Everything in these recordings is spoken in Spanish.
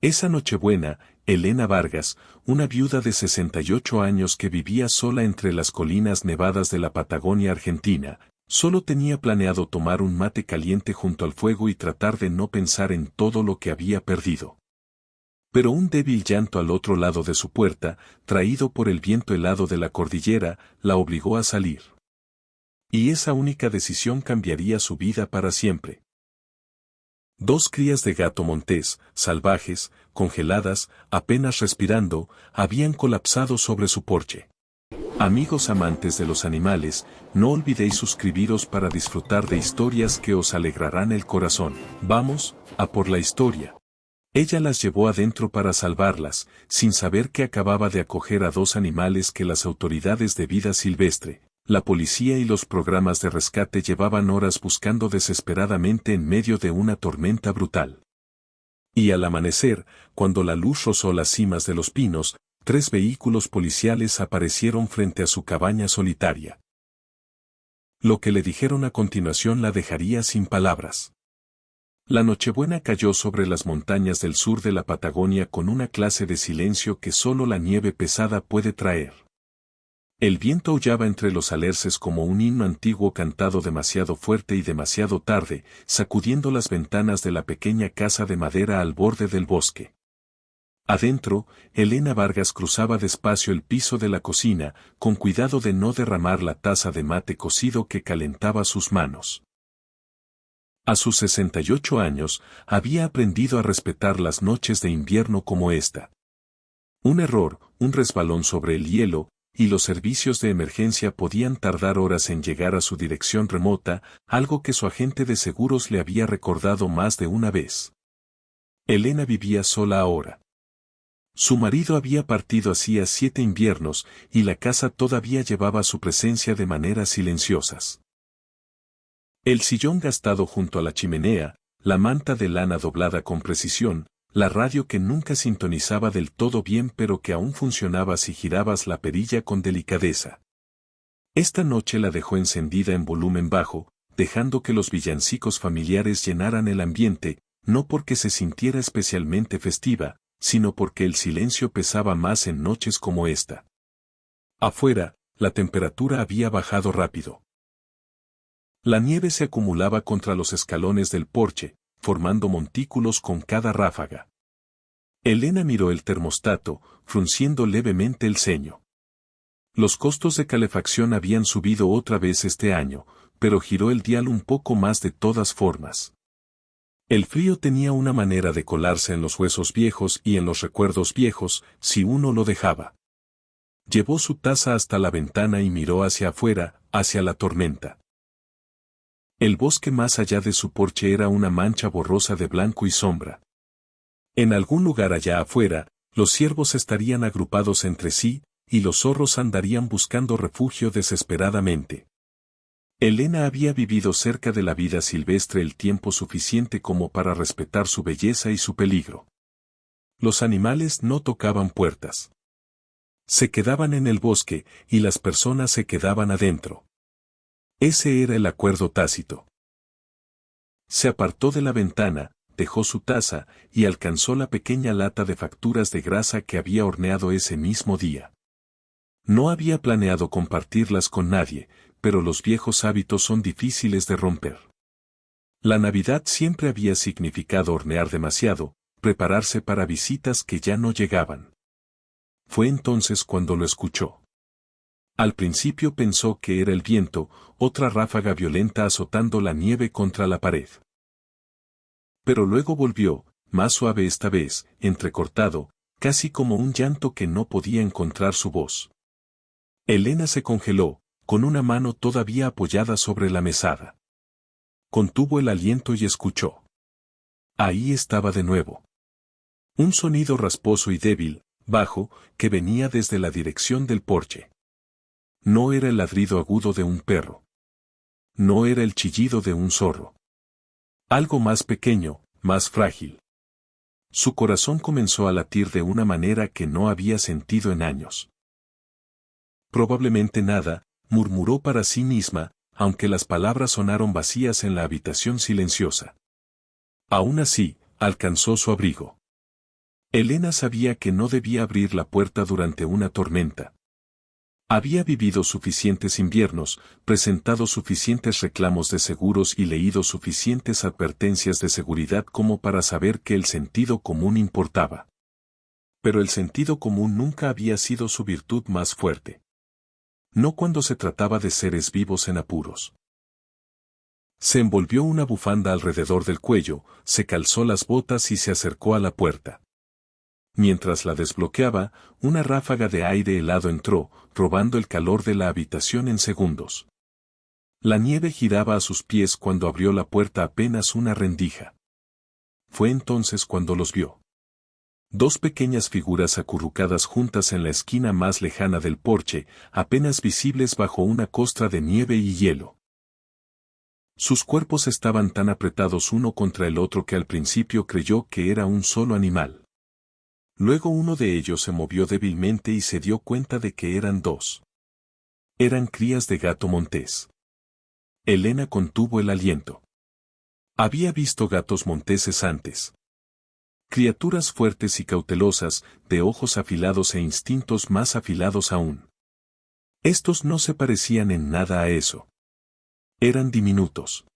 Esa Nochebuena, Elena Vargas, una viuda de 68 años que vivía sola entre las colinas nevadas de la Patagonia Argentina, solo tenía planeado tomar un mate caliente junto al fuego y tratar de no pensar en todo lo que había perdido. Pero un débil llanto al otro lado de su puerta, traído por el viento helado de la cordillera, la obligó a salir. Y esa única decisión cambiaría su vida para siempre. Dos crías de gato montés, salvajes, congeladas, apenas respirando, habían colapsado sobre su porche. Amigos amantes de los animales, no olvidéis suscribiros para disfrutar de historias que os alegrarán el corazón. Vamos, a por la historia. Ella las llevó adentro para salvarlas, sin saber que acababa de acoger a dos animales que las autoridades de vida silvestre, la policía y los programas de rescate llevaban horas buscando desesperadamente en medio de una tormenta brutal. Y al amanecer, cuando la luz rozó las cimas de los pinos, 3 vehículos policiales aparecieron frente a su cabaña solitaria. Lo que le dijeron a continuación la dejaría sin palabras. La Nochebuena cayó sobre las montañas del sur de la Patagonia con una clase de silencio que solo la nieve pesada puede traer. El viento aullaba entre los alerces como un himno antiguo cantado demasiado fuerte y demasiado tarde, sacudiendo las ventanas de la pequeña casa de madera al borde del bosque. Adentro, Elena Vargas cruzaba despacio el piso de la cocina, con cuidado de no derramar la taza de mate cocido que calentaba sus manos. A sus 68 años, había aprendido a respetar las noches de invierno como esta. Un error, un resbalón sobre el hielo, y los servicios de emergencia podían tardar horas en llegar a su dirección remota, algo que su agente de seguros le había recordado más de una vez. Elena vivía sola ahora. Su marido había partido hacía 7 inviernos, y la casa todavía llevaba su presencia de maneras silenciosas. El sillón gastado junto a la chimenea, la manta de lana doblada con precisión, la radio que nunca sintonizaba del todo bien pero que aún funcionaba si girabas la perilla con delicadeza. Esta noche la dejó encendida en volumen bajo, dejando que los villancicos familiares llenaran el ambiente, no porque se sintiera especialmente festiva, sino porque el silencio pesaba más en noches como esta. Afuera, la temperatura había bajado rápido. La nieve se acumulaba contra los escalones del porche, formando montículos con cada ráfaga. Elena miró el termostato, frunciendo levemente el ceño. Los costos de calefacción habían subido otra vez este año, pero giró el dial un poco más de todas formas. El frío tenía una manera de colarse en los huesos viejos y en los recuerdos viejos, si uno lo dejaba. Llevó su taza hasta la ventana y miró hacia afuera, hacia la tormenta. El bosque más allá de su porche era una mancha borrosa de blanco y sombra. En algún lugar allá afuera, los ciervos estarían agrupados entre sí, y los zorros andarían buscando refugio desesperadamente. Elena había vivido cerca de la vida silvestre el tiempo suficiente como para respetar su belleza y su peligro. Los animales no tocaban puertas. Se quedaban en el bosque, y las personas se quedaban adentro. Ese era el acuerdo tácito. Se apartó de la ventana, dejó su taza, y alcanzó la pequeña lata de facturas de grasa que había horneado ese mismo día. No había planeado compartirlas con nadie, pero los viejos hábitos son difíciles de romper. La Navidad siempre había significado hornear demasiado, prepararse para visitas que ya no llegaban. Fue entonces cuando lo escuchó. Al principio pensó que era el viento, otra ráfaga violenta azotando la nieve contra la pared. Pero luego volvió, más suave esta vez, entrecortado, casi como un llanto que no podía encontrar su voz. Elena se congeló, con una mano todavía apoyada sobre la mesada. Contuvo el aliento y escuchó. Ahí estaba de nuevo. Un sonido rasposo y débil, bajo, que venía desde la dirección del porche. No era el ladrido agudo de un perro. No era el chillido de un zorro. Algo más pequeño, más frágil. Su corazón comenzó a latir de una manera que no había sentido en años. Probablemente nada, murmuró para sí misma, aunque las palabras sonaron vacías en la habitación silenciosa. Aún así, alcanzó su abrigo. Elena sabía que no debía abrir la puerta durante una tormenta. Había vivido suficientes inviernos, presentado suficientes reclamos de seguros y leído suficientes advertencias de seguridad como para saber que el sentido común importaba. Pero el sentido común nunca había sido su virtud más fuerte. No cuando se trataba de seres vivos en apuros. Se envolvió una bufanda alrededor del cuello, se calzó las botas y se acercó a la puerta. Mientras la desbloqueaba, una ráfaga de aire helado entró, robando el calor de la habitación en segundos. La nieve giraba a sus pies cuando abrió la puerta apenas una rendija. Fue entonces cuando los vio. Dos pequeñas figuras acurrucadas juntas en la esquina más lejana del porche, apenas visibles bajo una costra de nieve y hielo. Sus cuerpos estaban tan apretados uno contra el otro que al principio creyó que era un solo animal. Luego uno de ellos se movió débilmente y se dio cuenta de que eran dos. Eran crías de gato montés. Elena contuvo el aliento. Había visto gatos monteses antes. Criaturas fuertes y cautelosas, de ojos afilados e instintos más afilados aún. Estos no se parecían en nada a eso. Eran diminutos.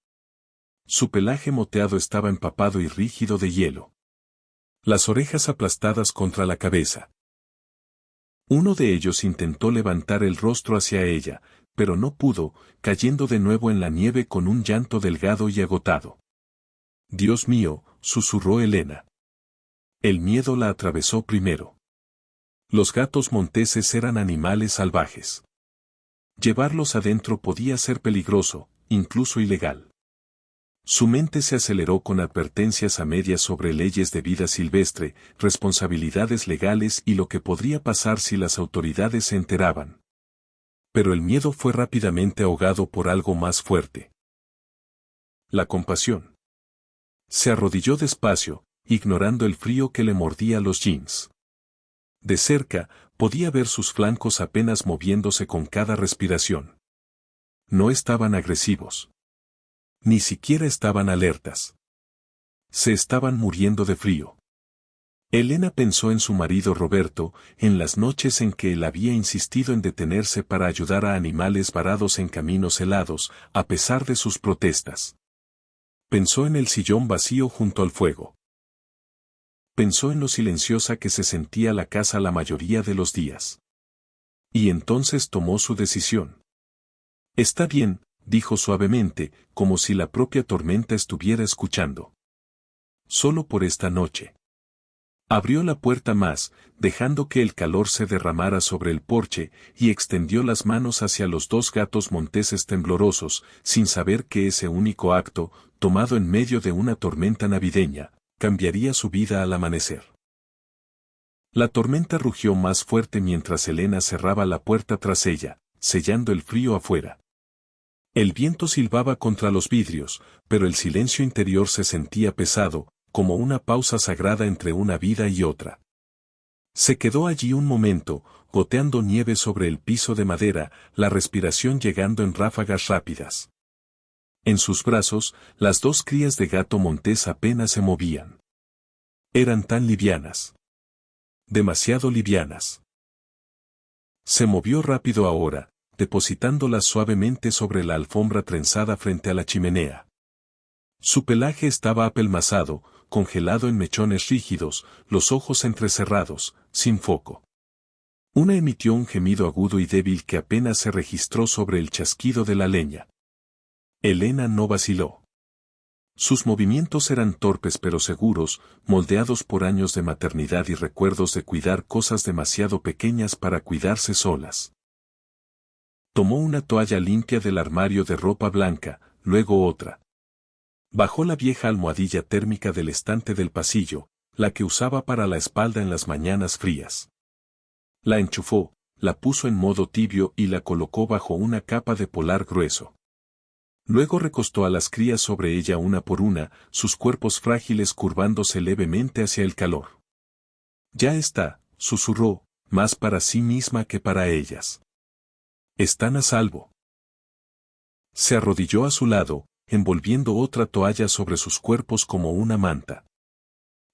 Su pelaje moteado estaba empapado y rígido de hielo. Las orejas aplastadas contra la cabeza. Uno de ellos intentó levantar el rostro hacia ella, pero no pudo, cayendo de nuevo en la nieve con un llanto delgado y agotado. «Dios mío», susurró Elena. El miedo la atravesó primero. Los gatos monteses eran animales salvajes. Llevarlos adentro podía ser peligroso, incluso ilegal. Su mente se aceleró con advertencias a medias sobre leyes de vida silvestre, responsabilidades legales y lo que podría pasar si las autoridades se enteraban. Pero el miedo fue rápidamente ahogado por algo más fuerte. La compasión. Se arrodilló despacio, ignorando el frío que le mordía los jeans. De cerca, podía ver sus flancos apenas moviéndose con cada respiración. No estaban agresivos. Ni siquiera estaban alertas. Se estaban muriendo de frío. Elena pensó en su marido Roberto, en las noches en que él había insistido en detenerse para ayudar a animales varados en caminos helados, a pesar de sus protestas. Pensó en el sillón vacío junto al fuego. Pensó en lo silenciosa que se sentía la casa la mayoría de los días. Y entonces tomó su decisión. «Está bien», dijo suavemente, como si la propia tormenta estuviera escuchando. «Solo por esta noche». Abrió la puerta más, dejando que el calor se derramara sobre el porche, y extendió las manos hacia los dos gatos monteses temblorosos, sin saber que ese único acto, tomado en medio de una tormenta navideña, cambiaría su vida al amanecer. La tormenta rugió más fuerte mientras Elena cerraba la puerta tras ella, sellando el frío afuera. El viento silbaba contra los vidrios, pero el silencio interior se sentía pesado, como una pausa sagrada entre una vida y otra. Se quedó allí un momento, goteando nieve sobre el piso de madera, la respiración llegando en ráfagas rápidas. En sus brazos, las dos crías de gato montés apenas se movían. Eran tan livianas. Demasiado livianas. Se movió rápido ahora, depositándolas suavemente sobre la alfombra trenzada frente a la chimenea. Su pelaje estaba apelmazado, congelado en mechones rígidos, los ojos entrecerrados, sin foco. Una emitió un gemido agudo y débil que apenas se registró sobre el chasquido de la leña. Elena no vaciló. Sus movimientos eran torpes pero seguros, moldeados por años de maternidad y recuerdos de cuidar cosas demasiado pequeñas para cuidarse solas. Tomó una toalla limpia del armario de ropa blanca, luego otra. Bajó la vieja almohadilla térmica del estante del pasillo, la que usaba para la espalda en las mañanas frías. La enchufó, la puso en modo tibio y la colocó bajo una capa de polar grueso. Luego recostó a las crías sobre ella una por una, sus cuerpos frágiles curvándose levemente hacia el calor. «Ya está», susurró, más para sí misma que para ellas. «Están a salvo». Se arrodilló a su lado, envolviendo otra toalla sobre sus cuerpos como una manta.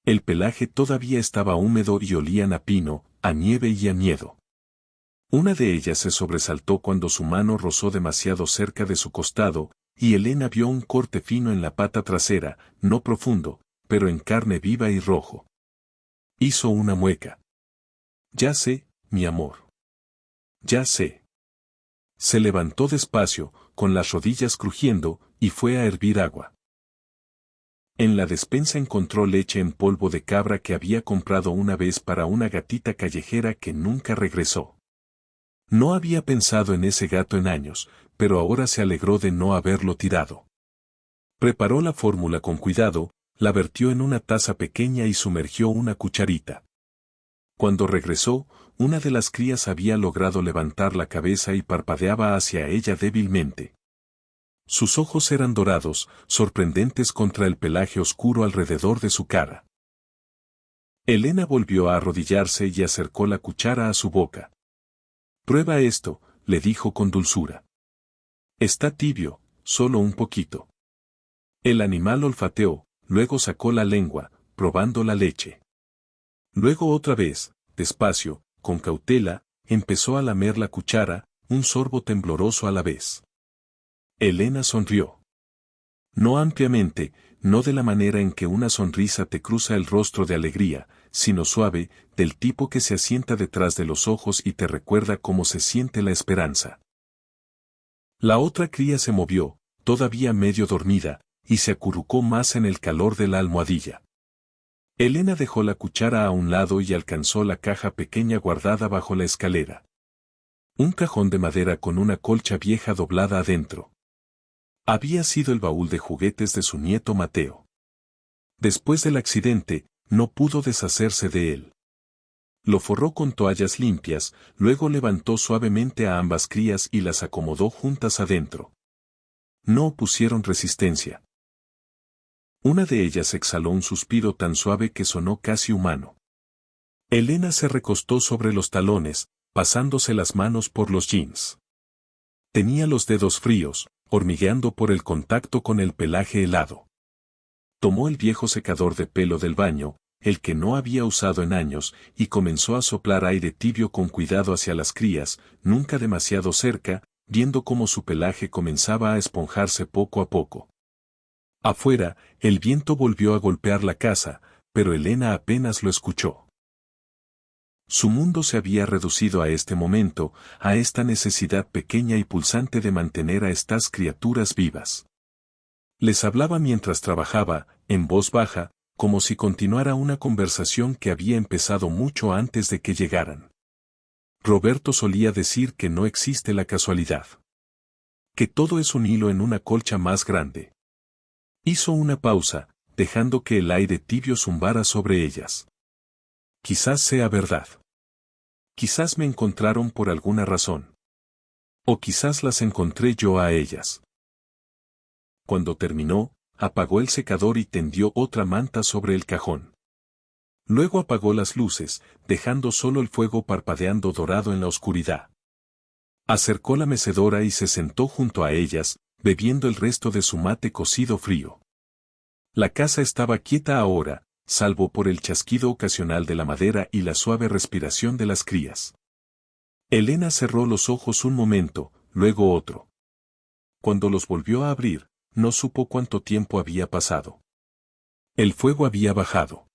El pelaje todavía estaba húmedo y olían a pino, a nieve y a miedo. Una de ellas se sobresaltó cuando su mano rozó demasiado cerca de su costado, y Elena vio un corte fino en la pata trasera, no profundo, pero en carne viva y rojo. Hizo una mueca. Ya sé, mi amor. Ya sé. Se levantó despacio, con las rodillas crujiendo, y fue a hervir agua. En la despensa encontró leche en polvo de cabra que había comprado una vez para una gatita callejera que nunca regresó. No había pensado en ese gato en años, pero ahora se alegró de no haberlo tirado. Preparó la fórmula con cuidado, la vertió en una taza pequeña y sumergió una cucharita. Cuando regresó, una de las crías había logrado levantar la cabeza y parpadeaba hacia ella débilmente. Sus ojos eran dorados, sorprendentes contra el pelaje oscuro alrededor de su cara. Elena volvió a arrodillarse y acercó la cuchara a su boca. «Prueba esto», le dijo con dulzura. «Está tibio, solo un poquito». El animal olfateó, luego sacó la lengua, probando la leche. Luego otra vez, despacio, con cautela, empezó a lamer la cuchara, un sorbo tembloroso a la vez. Elena sonrió. No ampliamente, no de la manera en que una sonrisa te cruza el rostro de alegría, sino suave, del tipo que se asienta detrás de los ojos y te recuerda cómo se siente la esperanza. La otra cría se movió, todavía medio dormida, y se acurrucó más en el calor de la almohadilla. Elena dejó la cuchara a un lado y alcanzó la caja pequeña guardada bajo la escalera. Un cajón de madera con una colcha vieja doblada adentro. Había sido el baúl de juguetes de su nieto Mateo. Después del accidente, no pudo deshacerse de él. Lo forró con toallas limpias, luego levantó suavemente a ambas crías y las acomodó juntas adentro. No opusieron resistencia. Una de ellas exhaló un suspiro tan suave que sonó casi humano. Elena se recostó sobre los talones, pasándose las manos por los jeans. Tenía los dedos fríos, hormigueando por el contacto con el pelaje helado. Tomó el viejo secador de pelo del baño, el que no había usado en años, y comenzó a soplar aire tibio con cuidado hacia las crías, nunca demasiado cerca, viendo cómo su pelaje comenzaba a esponjarse poco a poco. Afuera, el viento volvió a golpear la casa, pero Elena apenas lo escuchó. Su mundo se había reducido a este momento, a esta necesidad pequeña y pulsante de mantener a estas criaturas vivas. Les hablaba mientras trabajaba, en voz baja, como si continuara una conversación que había empezado mucho antes de que llegaran. Roberto solía decir que no existe la casualidad. Que todo es un hilo en una colcha más grande. Hizo una pausa, dejando que el aire tibio zumbara sobre ellas. Quizás sea verdad. Quizás me encontraron por alguna razón. O quizás las encontré yo a ellas. Cuando terminó, apagó el secador y tendió otra manta sobre el cajón. Luego apagó las luces, dejando solo el fuego parpadeando dorado en la oscuridad. Acercó la mecedora y se sentó junto a ellas, bebiendo el resto de su mate cocido frío. La casa estaba quieta ahora, salvo por el chasquido ocasional de la madera y la suave respiración de las crías. Elena cerró los ojos un momento, luego otro. Cuando los volvió a abrir, no supo cuánto tiempo había pasado. El fuego había bajado.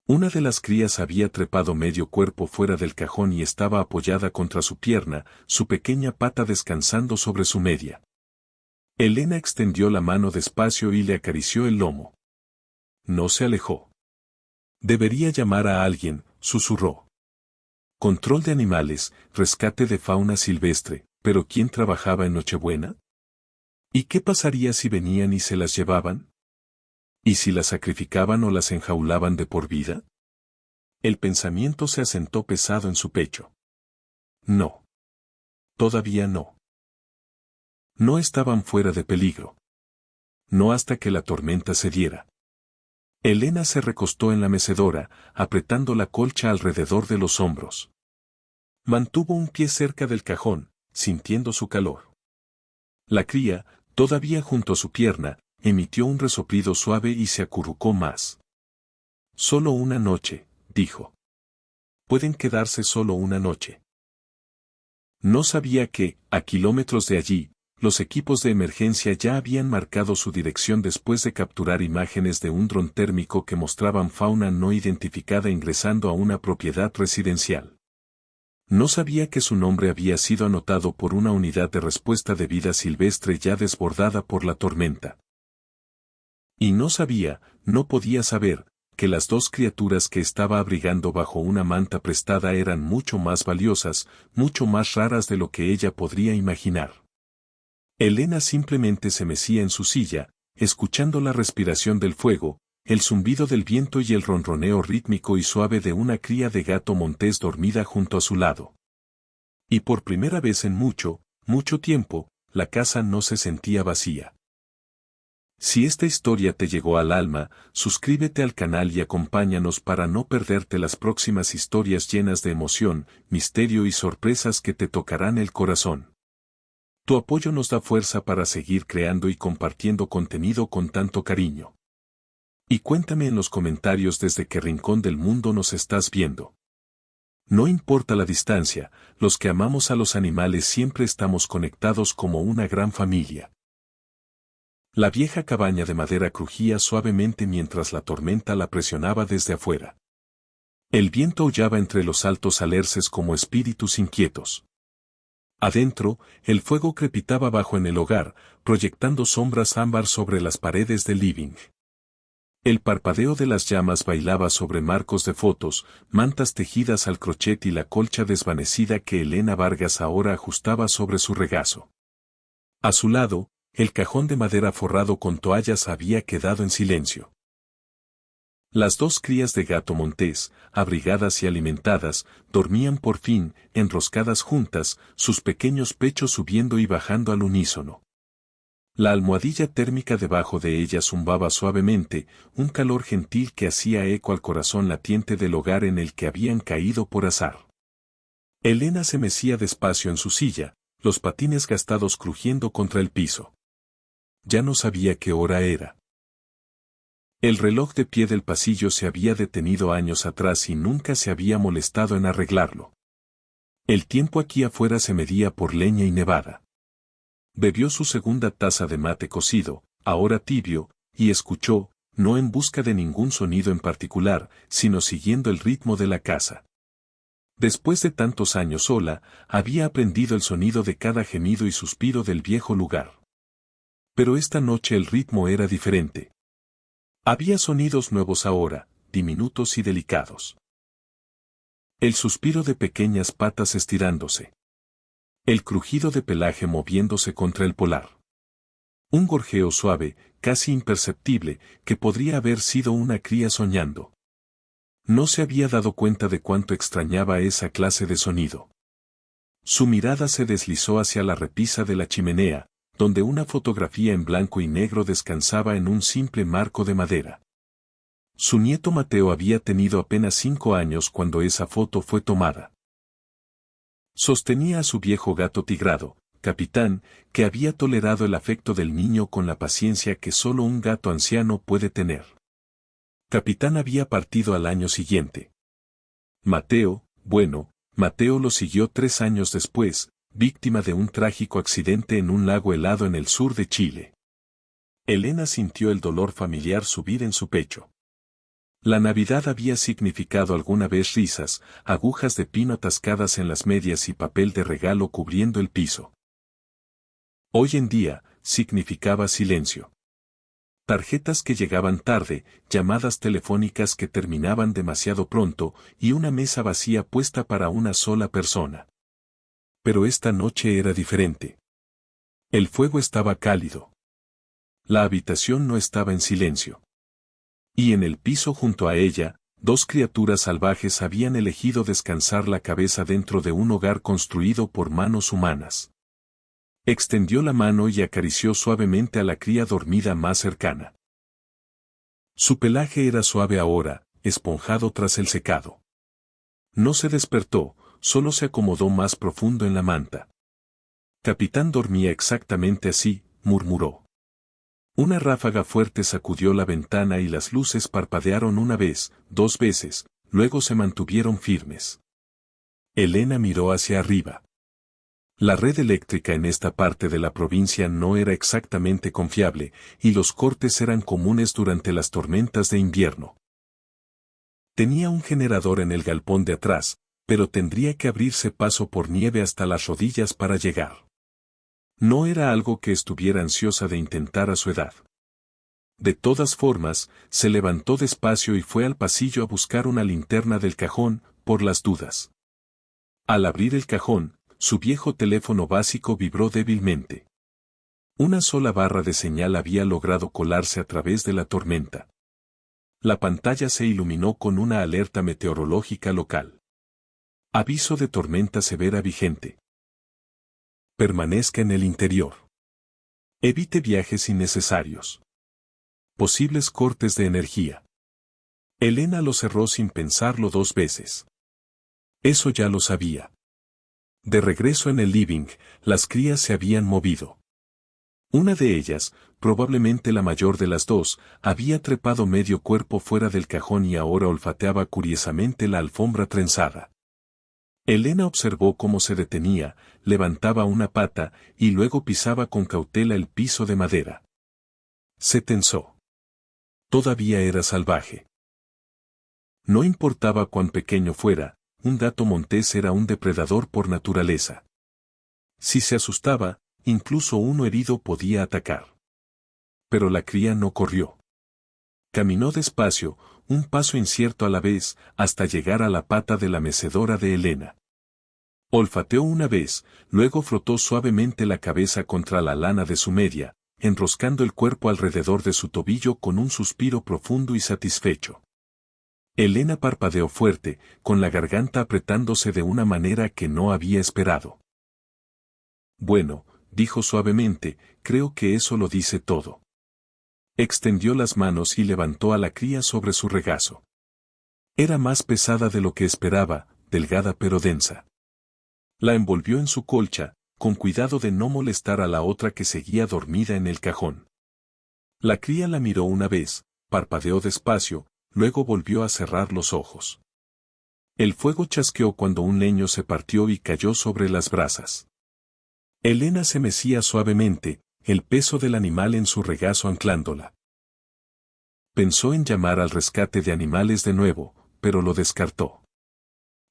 Una de las crías había trepado medio cuerpo fuera del cajón y estaba apoyada contra su pierna, su pequeña pata descansando sobre su media. Elena extendió la mano despacio y le acarició el lomo. No se alejó. Debería llamar a alguien, susurró. Control de animales, rescate de fauna silvestre, pero ¿quién trabajaba en Nochebuena? ¿Y qué pasaría si venían y se las llevaban? ¿Y si las sacrificaban o las enjaulaban de por vida? El pensamiento se asentó pesado en su pecho. No. Todavía no. No estaban fuera de peligro. No hasta que la tormenta cediera. Elena se recostó en la mecedora, apretando la colcha alrededor de los hombros. Mantuvo un pie cerca del cajón, sintiendo su calor. La cría, todavía junto a su pierna, emitió un resoplido suave y se acurrucó más. Solo una noche, dijo. Pueden quedarse solo una noche. No sabía que, a kilómetros de allí, los equipos de emergencia ya habían marcado su dirección después de capturar imágenes de un dron térmico que mostraban fauna no identificada ingresando a una propiedad residencial. No sabía que su nombre había sido anotado por una unidad de respuesta de vida silvestre ya desbordada por la tormenta. Y no sabía, no podía saber, que las dos criaturas que estaba abrigando bajo una manta prestada eran mucho más valiosas, mucho más raras de lo que ella podría imaginar. Elena simplemente se mecía en su silla, escuchando la respiración del fuego, el zumbido del viento y el ronroneo rítmico y suave de una cría de gato montés dormida junto a su lado. Y por primera vez en mucho, mucho tiempo, la casa no se sentía vacía. Si esta historia te llegó al alma, suscríbete al canal y acompáñanos para no perderte las próximas historias llenas de emoción, misterio y sorpresas que te tocarán el corazón. Tu apoyo nos da fuerza para seguir creando y compartiendo contenido con tanto cariño. Y cuéntame en los comentarios desde qué rincón del mundo nos estás viendo. No importa la distancia, los que amamos a los animales siempre estamos conectados como una gran familia. La vieja cabaña de madera crujía suavemente mientras la tormenta la presionaba desde afuera. El viento aullaba entre los altos alerces como espíritus inquietos. Adentro, el fuego crepitaba bajo en el hogar, proyectando sombras ámbar sobre las paredes del living. El parpadeo de las llamas bailaba sobre marcos de fotos, mantas tejidas al crochet y la colcha desvanecida que Elena Vargas ahora ajustaba sobre su regazo. A su lado, el cajón de madera forrado con toallas había quedado en silencio. Las dos crías de gato montés, abrigadas y alimentadas, dormían por fin, enroscadas juntas, sus pequeños pechos subiendo y bajando al unísono. La almohadilla térmica debajo de ellas zumbaba suavemente, un calor gentil que hacía eco al corazón latiente del hogar en el que habían caído por azar. Elena se mecía despacio en su silla, los patines gastados crujiendo contra el piso. Ya no sabía qué hora era. El reloj de pie del pasillo se había detenido años atrás y nunca se había molestado en arreglarlo. El tiempo aquí afuera se medía por leña y nevada. Bebió su segunda taza de mate cocido, ahora tibio, y escuchó, no en busca de ningún sonido en particular, sino siguiendo el ritmo de la casa. Después de tantos años sola, había aprendido el sonido de cada gemido y suspiro del viejo lugar. Pero esta noche el ritmo era diferente. Había sonidos nuevos ahora, diminutos y delicados. El suspiro de pequeñas patas estirándose. El crujido de pelaje moviéndose contra el polar. Un gorjeo suave, casi imperceptible, que podría haber sido una cría soñando. No se había dado cuenta de cuánto extrañaba esa clase de sonido. Su mirada se deslizó hacia la repisa de la chimenea, donde una fotografía en blanco y negro descansaba en un simple marco de madera. Su nieto Mateo había tenido apenas 5 años cuando esa foto fue tomada. Sostenía a su viejo gato tigrado, Capitán, que había tolerado el afecto del niño con la paciencia que solo un gato anciano puede tener. Capitán había partido al año siguiente. Mateo lo siguió 3 años después, víctima de un trágico accidente en un lago helado en el sur de Chile. Elena sintió el dolor familiar subir en su pecho. La Navidad había significado alguna vez risas, agujas de pino atascadas en las medias y papel de regalo cubriendo el piso. Hoy en día, significaba silencio. Tarjetas que llegaban tarde, llamadas telefónicas que terminaban demasiado pronto y una mesa vacía puesta para una sola persona. Pero esta noche era diferente. El fuego estaba cálido. La habitación no estaba en silencio. Y en el piso junto a ella, 2 criaturas salvajes habían elegido descansar la cabeza dentro de un hogar construido por manos humanas. Extendió la mano y acarició suavemente a la cría dormida más cercana. Su pelaje era suave ahora, esponjado tras el secado. No se despertó, solo se acomodó más profundo en la manta. Capitán dormía exactamente así, murmuró. Una ráfaga fuerte sacudió la ventana y las luces parpadearon una vez, 2 veces, luego se mantuvieron firmes. Elena miró hacia arriba. La red eléctrica en esta parte de la provincia no era exactamente confiable, y los cortes eran comunes durante las tormentas de invierno. Tenía un generador en el galpón de atrás, pero tendría que abrirse paso por nieve hasta las rodillas para llegar. No era algo que estuviera ansiosa de intentar a su edad. De todas formas, se levantó despacio y fue al pasillo a buscar una linterna del cajón, por las dudas. Al abrir el cajón, su viejo teléfono básico vibró débilmente. Una sola barra de señal había logrado colarse a través de la tormenta. La pantalla se iluminó con una alerta meteorológica local. Aviso de tormenta severa vigente. Permanezca en el interior. Evite viajes innecesarios. Posibles cortes de energía. Elena lo cerró sin pensarlo 2 veces. Eso ya lo sabía. De regreso en el living, las crías se habían movido. Una de ellas, probablemente la mayor de las dos, había trepado medio cuerpo fuera del cajón y ahora olfateaba curiosamente la alfombra trenzada. Elena observó cómo se detenía, levantaba una pata y luego pisaba con cautela el piso de madera. Se tensó. Todavía era salvaje. No importaba cuán pequeño fuera, un gato montés era un depredador por naturaleza. Si se asustaba, incluso uno herido podía atacar. Pero la cría no corrió. Caminó despacio, un paso incierto a la vez, hasta llegar a la pata de la mecedora de Elena. Olfateó una vez, luego frotó suavemente la cabeza contra la lana de su media, enroscando el cuerpo alrededor de su tobillo con un suspiro profundo y satisfecho. Elena parpadeó fuerte, con la garganta apretándose de una manera que no había esperado. Bueno, dijo suavemente, creo que eso lo dice todo. Extendió las manos y levantó a la cría sobre su regazo. Era más pesada de lo que esperaba, delgada pero densa. La envolvió en su colcha, con cuidado de no molestar a la otra que seguía dormida en el cajón. La cría la miró una vez, parpadeó despacio, luego volvió a cerrar los ojos. El fuego chasqueó cuando un leño se partió y cayó sobre las brasas. Elena se mecía suavemente, el peso del animal en su regazo anclándola. Pensó en llamar al rescate de animales de nuevo, pero lo descartó.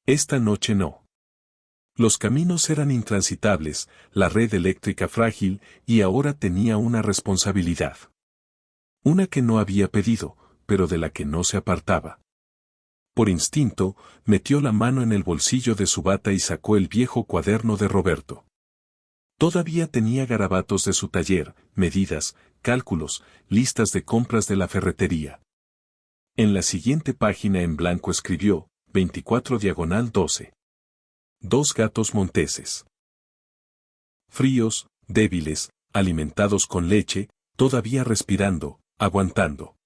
Esta noche no. Los caminos eran intransitables, la red eléctrica frágil, y ahora tenía una responsabilidad. Una que no había pedido, pero de la que no se apartaba. Por instinto, metió la mano en el bolsillo de su bata y sacó el viejo cuaderno de Roberto. Todavía tenía garabatos de su taller, medidas, cálculos, listas de compras de la ferretería. En la siguiente página en blanco escribió, 24/12. 2 gatos monteses. Fríos, débiles, alimentados con leche, todavía respirando, aguantando.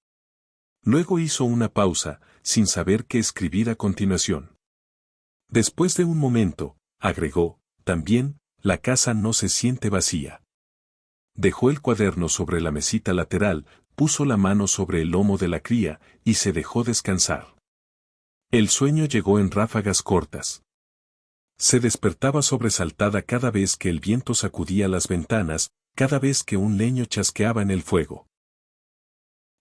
Luego hizo una pausa, sin saber qué escribir a continuación. Después de un momento, agregó, también, la casa no se siente vacía. Dejó el cuaderno sobre la mesita lateral, puso la mano sobre el lomo de la cría, y se dejó descansar. El sueño llegó en ráfagas cortas. Se despertaba sobresaltada cada vez que el viento sacudía las ventanas, cada vez que un leño chasqueaba en el fuego.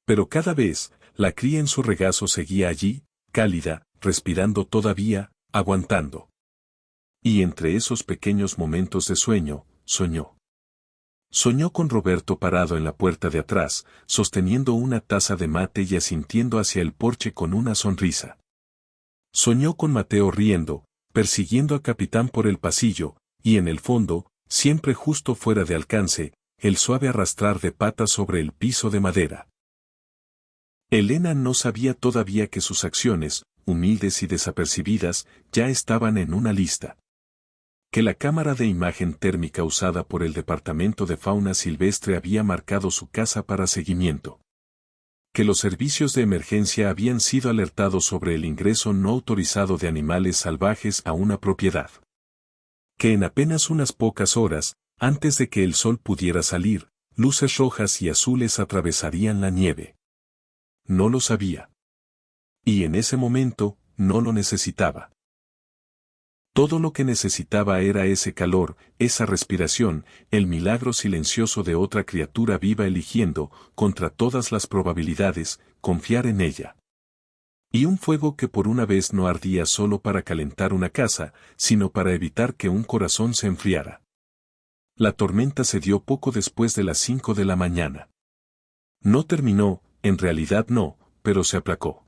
Pero cada vez, la cría en su regazo seguía allí, cálida, respirando todavía, aguantando. Y entre esos pequeños momentos de sueño, soñó. Soñó con Roberto parado en la puerta de atrás, sosteniendo una taza de mate y asintiendo hacia el porche con una sonrisa. Soñó con Mateo riendo, persiguiendo a Capitán por el pasillo, y en el fondo, siempre justo fuera de alcance, el suave arrastrar de patas sobre el piso de madera. Elena no sabía todavía que sus acciones, humildes y desapercibidas, ya estaban en una lista. Que la cámara de imagen térmica usada por el Departamento de Fauna Silvestre había marcado su casa para seguimiento. Que los servicios de emergencia habían sido alertados sobre el ingreso no autorizado de animales salvajes a una propiedad. Que en apenas unas pocas horas, antes de que el sol pudiera salir, luces rojas y azules atravesarían la nieve. No lo sabía. Y en ese momento, no lo necesitaba. Todo lo que necesitaba era ese calor, esa respiración, el milagro silencioso de otra criatura viva eligiendo, contra todas las probabilidades, confiar en ella. Y un fuego que por una vez no ardía solo para calentar una casa, sino para evitar que un corazón se enfriara. La tormenta se dio poco después de las 5 de la mañana. No terminó, en realidad no, pero se aplacó.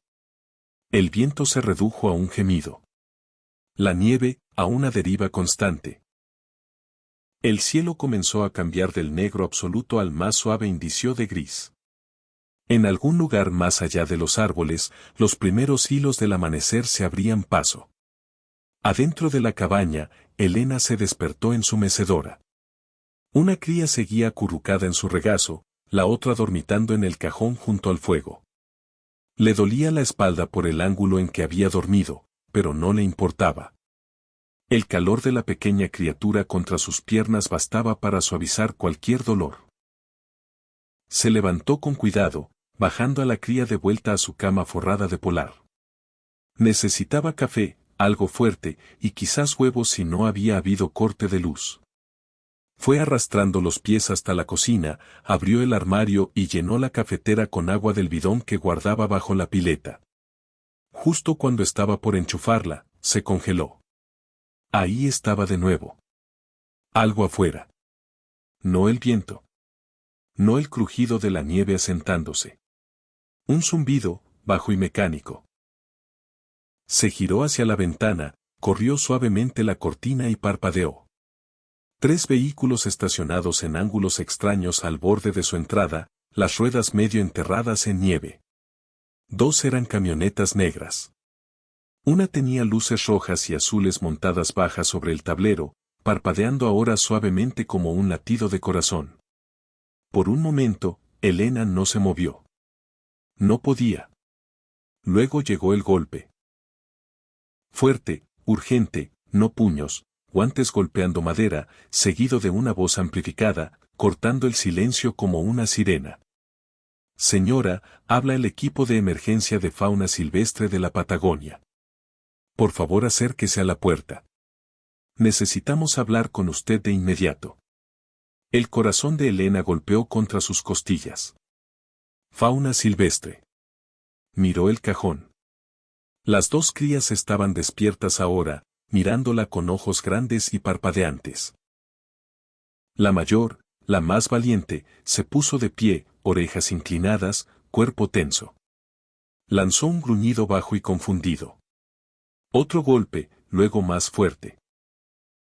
El viento se redujo a un gemido. La nieve, a una deriva constante. El cielo comenzó a cambiar del negro absoluto al más suave indicio de gris. En algún lugar más allá de los árboles, los primeros hilos del amanecer se abrían paso. Adentro de la cabaña, Elena se despertó en su mecedora. Una cría seguía acurrucada en su regazo, la otra dormitando en el cajón junto al fuego. Le dolía la espalda por el ángulo en que había dormido, pero no le importaba. El calor de la pequeña criatura contra sus piernas bastaba para suavizar cualquier dolor. Se levantó con cuidado, bajando a la cría de vuelta a su cama forrada de polar. Necesitaba café, algo fuerte, y quizás huevos si no había habido corte de luz. Fue arrastrando los pies hasta la cocina, abrió el armario y llenó la cafetera con agua del bidón que guardaba bajo la pileta. Justo cuando estaba por enchufarla, se congeló. Ahí estaba de nuevo. Algo afuera. No el viento. No el crujido de la nieve asentándose. Un zumbido, bajo y mecánico. Se giró hacia la ventana, corrió suavemente la cortina y parpadeó. 3 vehículos estacionados en ángulos extraños al borde de su entrada, las ruedas medio enterradas en nieve. 2 eran camionetas negras. Una tenía luces rojas y azules montadas bajas sobre el tablero, parpadeando ahora suavemente como un latido de corazón. Por un momento, Elena no se movió. No podía. Luego llegó el golpe. Fuerte, urgente, no puños, guantes golpeando madera, seguido de una voz amplificada, cortando el silencio como una sirena. Señora, habla el equipo de emergencia de fauna silvestre de la Patagonia. Por favor acérquese a la puerta. Necesitamos hablar con usted de inmediato. El corazón de Elena golpeó contra sus costillas. Fauna silvestre. Miró el cajón. Las 2 crías estaban despiertas ahora, mirándola con ojos grandes y parpadeantes. La mayor, la más valiente, se puso de pie, orejas inclinadas, cuerpo tenso. Lanzó un gruñido bajo y confundido. Otro golpe, luego más fuerte.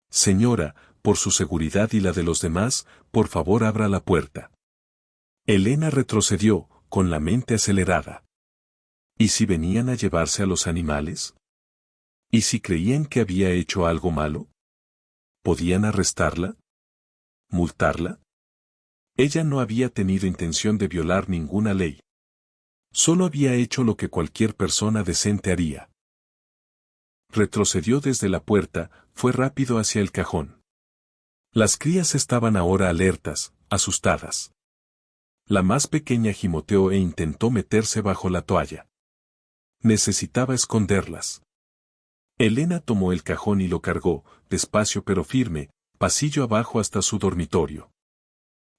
Señora, por su seguridad y la de los demás, por favor abra la puerta. Elena retrocedió, con la mente acelerada. ¿Y si venían a llevarse a los animales? ¿Y si creían que había hecho algo malo? ¿Podían arrestarla? ¿Multarla? Ella no había tenido intención de violar ninguna ley. Solo había hecho lo que cualquier persona decente haría. Retrocedió desde la puerta, fue rápido hacia el cajón. Las crías estaban ahora alertas, asustadas. La más pequeña gimoteó e intentó meterse bajo la toalla. Necesitaba esconderlas. Elena tomó el cajón y lo cargó, despacio pero firme, pasillo abajo hasta su dormitorio.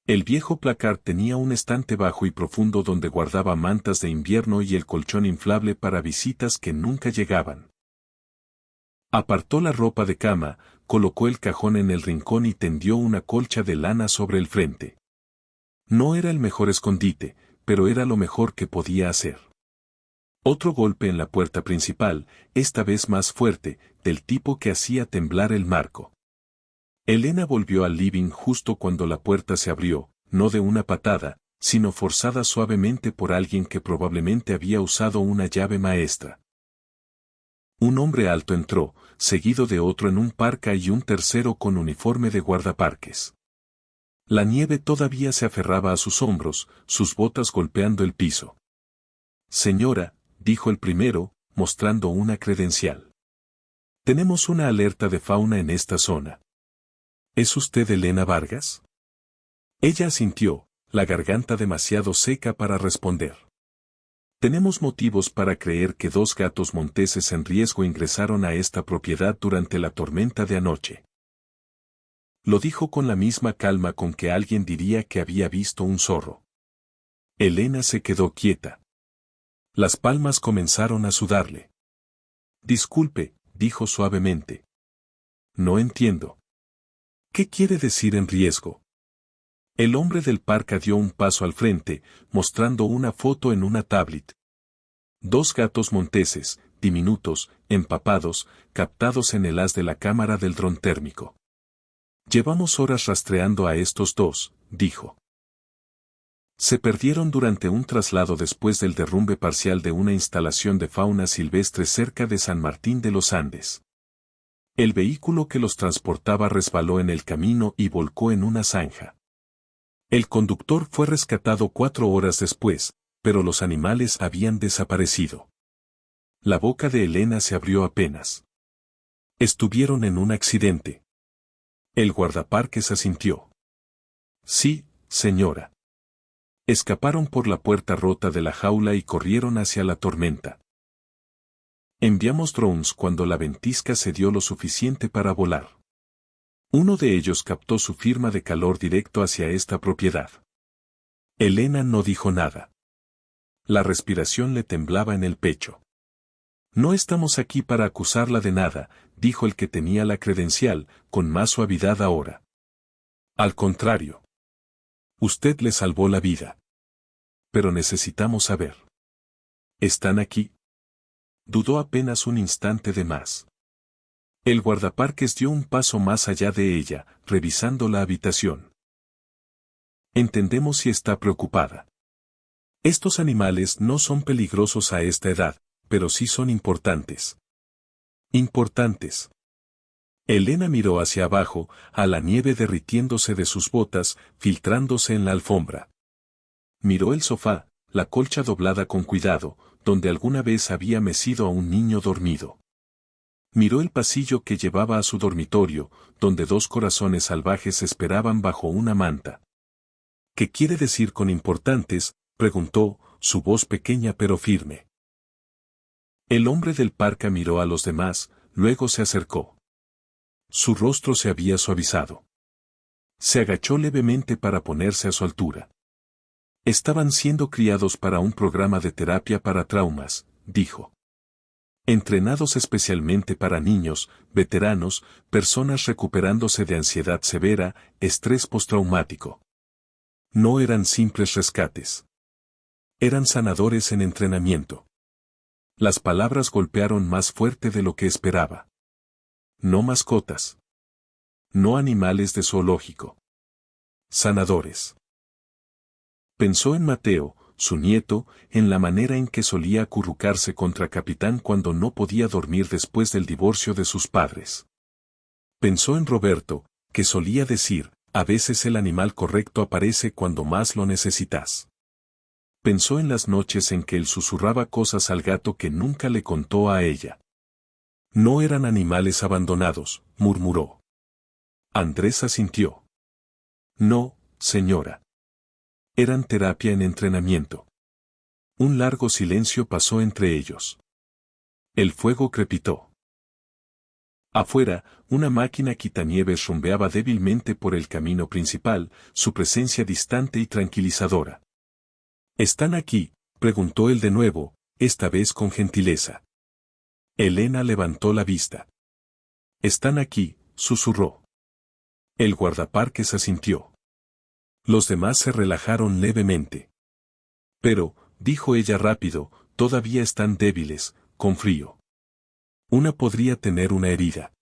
El viejo placard tenía un estante bajo y profundo donde guardaba mantas de invierno y el colchón inflable para visitas que nunca llegaban. Apartó la ropa de cama, colocó el cajón en el rincón y tendió una colcha de lana sobre el frente. No era el mejor escondite, pero era lo mejor que podía hacer. Otro golpe en la puerta principal, esta vez más fuerte, del tipo que hacía temblar el marco. Elena volvió al living justo cuando la puerta se abrió, no de una patada, sino forzada suavemente por alguien que probablemente había usado una llave maestra. Un hombre alto entró, seguido de otro en un parca y un tercero con uniforme de guardaparques. La nieve todavía se aferraba a sus hombros, sus botas golpeando el piso. Señora, dijo el primero, mostrando una credencial. Tenemos una alerta de fauna en esta zona. ¿Es usted Elena Vargas? Ella asintió, la garganta demasiado seca para responder. Tenemos motivos para creer que 2 gatos monteses en riesgo ingresaron a esta propiedad durante la tormenta de anoche. Lo dijo con la misma calma con que alguien diría que había visto un zorro. Elena se quedó quieta. Las palmas comenzaron a sudarle. Disculpe, dijo suavemente. No entiendo. ¿Qué quiere decir en riesgo? El hombre del parque dio un paso al frente, mostrando una foto en una tablet. 2 gatos monteses, diminutos, empapados, captados en el haz de la cámara del dron térmico. Llevamos horas rastreando a estos 2, dijo. Se perdieron durante un traslado después del derrumbe parcial de una instalación de fauna silvestre cerca de San Martín de los Andes. El vehículo que los transportaba resbaló en el camino y volcó en una zanja. El conductor fue rescatado 4 horas después, pero los animales habían desaparecido. La boca de Elena se abrió apenas. Estuvieron en un accidente. El guardaparques asintió. Sí, señora. Escaparon por la puerta rota de la jaula y corrieron hacia la tormenta. Enviamos drones cuando la ventisca se dio lo suficiente para volar. Uno de ellos captó su firma de calor directo hacia esta propiedad. Elena no dijo nada. La respiración le temblaba en el pecho. No estamos aquí para acusarla de nada, dijo el que tenía la credencial, con más suavidad ahora. Al contrario. Usted le salvó la vida. Pero necesitamos saber. ¿Están aquí? Dudó apenas un instante de más. El guardaparques dio un paso más allá de ella, revisando la habitación. Entendemos si está preocupada. Estos animales no son peligrosos a esta edad, pero sí son importantes. Importantes. Elena miró hacia abajo, a la nieve derritiéndose de sus botas, filtrándose en la alfombra. Miró el sofá, la colcha doblada con cuidado, donde alguna vez había mecido a un niño dormido. Miró el pasillo que llevaba a su dormitorio, donde 2 corazones salvajes esperaban bajo una manta. ¿Qué quiere decir con importantes?, preguntó, su voz pequeña pero firme. El hombre del parque miró a los demás, luego se acercó. Su rostro se había suavizado. Se agachó levemente para ponerse a su altura. Estaban siendo criados para un programa de terapia para traumas, dijo. Entrenados especialmente para niños, veteranos, personas recuperándose de ansiedad severa, estrés postraumático. No eran simples rescates. Eran sanadores en entrenamiento. Las palabras golpearon más fuerte de lo que esperaba. No mascotas. No animales de zoológico. Sanadores. Pensó en Mateo, su nieto, en la manera en que solía acurrucarse contra Capitán cuando no podía dormir después del divorcio de sus padres. Pensó en Roberto, que solía decir, a veces el animal correcto aparece cuando más lo necesitas. Pensó en las noches en que él susurraba cosas al gato que nunca le contó a ella. No eran animales abandonados, murmuró. Andrés asintió. No, señora. Eran terapia en entrenamiento. Un largo silencio pasó entre ellos. El fuego crepitó. Afuera, una máquina quitanieves rumbeaba débilmente por el camino principal, su presencia distante y tranquilizadora. ¿Están aquí?, preguntó él de nuevo, esta vez con gentileza. Elena levantó la vista. Están aquí, susurró. El guardaparques asintió. Los demás se relajaron levemente. Pero, dijo ella rápido, todavía están débiles, con frío. Una podría tener una herida.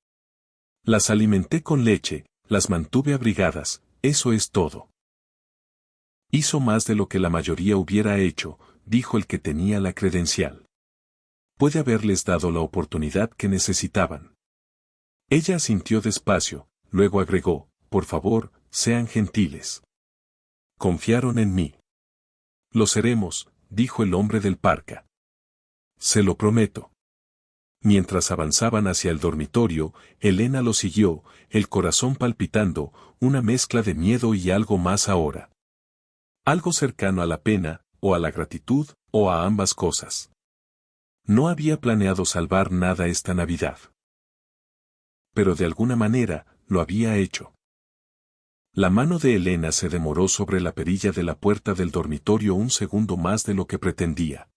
Las alimenté con leche, las mantuve abrigadas, eso es todo. Hizo más de lo que la mayoría hubiera hecho, dijo el que tenía la credencial. Puede haberles dado la oportunidad que necesitaban. Ella asintió despacio, luego agregó, por favor, sean gentiles. Confiaron en mí. Lo seremos, dijo el hombre del parque. Se lo prometo. Mientras avanzaban hacia el dormitorio, Elena lo siguió, el corazón palpitando, una mezcla de miedo y algo más ahora. Algo cercano a la pena, o a la gratitud, o a ambas cosas. No había planeado salvar nada esta Navidad. Pero de alguna manera, lo había hecho. La mano de Elena se demoró sobre la perilla de la puerta del dormitorio un segundo más de lo que pretendía.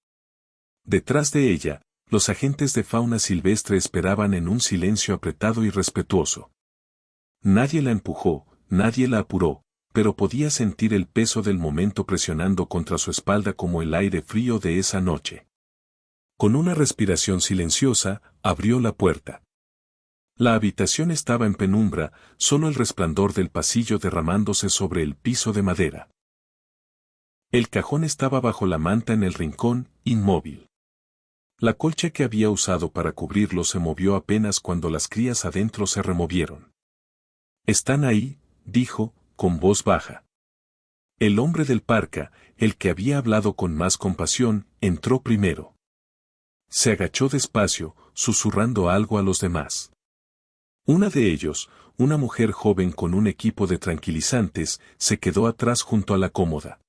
Detrás de ella, los agentes de fauna silvestre esperaban en un silencio apretado y respetuoso. Nadie la empujó, nadie la apuró, pero podía sentir el peso del momento presionando contra su espalda como el aire frío de esa noche. Con una respiración silenciosa, abrió la puerta. La habitación estaba en penumbra, solo el resplandor del pasillo derramándose sobre el piso de madera. El cajón estaba bajo la manta en el rincón, inmóvil. La colcha que había usado para cubrirlo se movió apenas cuando las crías adentro se removieron. «Están ahí», dijo, con voz baja. El hombre del parca, el que había hablado con más compasión, entró primero. Se agachó despacio, susurrando algo a los demás. Una de ellos, una mujer joven con un equipo de tranquilizantes, se quedó atrás junto a la cómoda.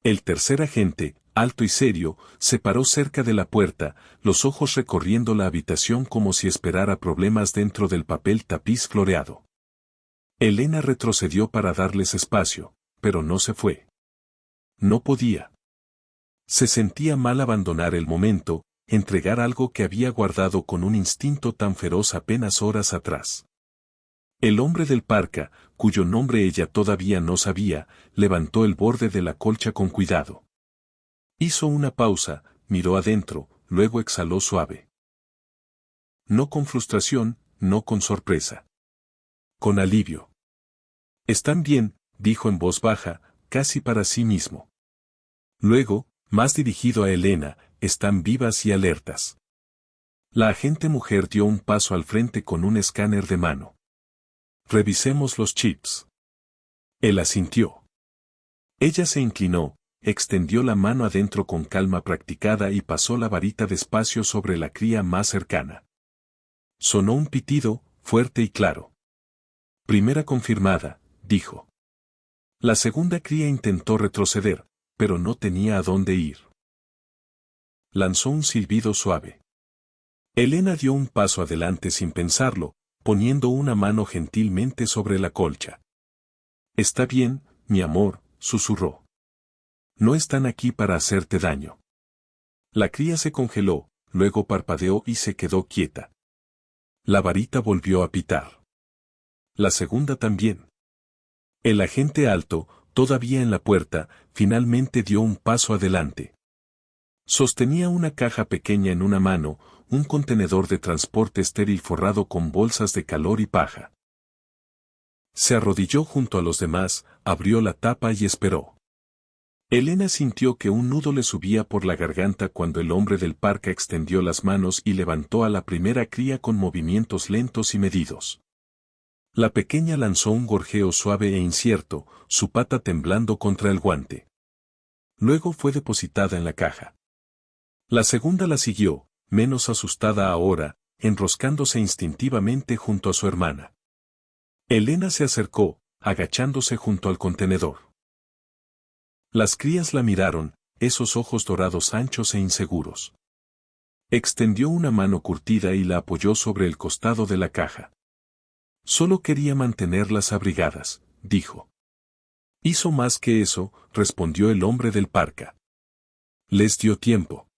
El tercer agente, alto y serio, se paró cerca de la puerta, los ojos recorriendo la habitación como si esperara problemas dentro del papel tapiz floreado. Elena retrocedió para darles espacio, pero no se fue. No podía. Se sentía mal abandonar el momento, entregar algo que había guardado con un instinto tan feroz apenas horas atrás. El hombre del parca, cuyo nombre ella todavía no sabía, levantó el borde de la colcha con cuidado. Hizo una pausa, miró adentro, luego exhaló suave. No con frustración, no con sorpresa. Con alivio. «Están bien», dijo en voz baja, casi para sí mismo. Luego, más dirigido a Elena, «están vivas y alertas». La agente mujer dio un paso al frente con un escáner de mano. «Revisemos los chips». Él asintió. Ella se inclinó, extendió la mano adentro con calma practicada y pasó la varita despacio sobre la cría más cercana. Sonó un pitido, fuerte y claro. «Primera confirmada», dijo. La segunda cría intentó retroceder, pero no tenía a dónde ir. Lanzó un silbido suave. Elena dio un paso adelante sin pensarlo, poniendo una mano gentilmente sobre la colcha. «Está bien, mi amor», susurró. «No están aquí para hacerte daño». La cría se congeló, luego parpadeó y se quedó quieta. La varita volvió a pitar. La segunda también. El agente alto, todavía en la puerta, finalmente dio un paso adelante. Sostenía una caja pequeña en una mano, un contenedor de transporte estéril forrado con bolsas de calor y paja. Se arrodilló junto a los demás, abrió la tapa y esperó. Elena sintió que un nudo le subía por la garganta cuando el hombre del parque extendió las manos y levantó a la primera cría con movimientos lentos y medidos. La pequeña lanzó un gorjeo suave e incierto, su pata temblando contra el guante. Luego fue depositada en la caja. La segunda la siguió, menos asustada ahora, enroscándose instintivamente junto a su hermana. Elena se acercó, agachándose junto al contenedor. Las crías la miraron, esos ojos dorados anchos e inseguros. Extendió una mano curtida y la apoyó sobre el costado de la caja. «Solo quería mantenerlas abrigadas», dijo. «Hizo más que eso», respondió el hombre del parca. «Les dio tiempo.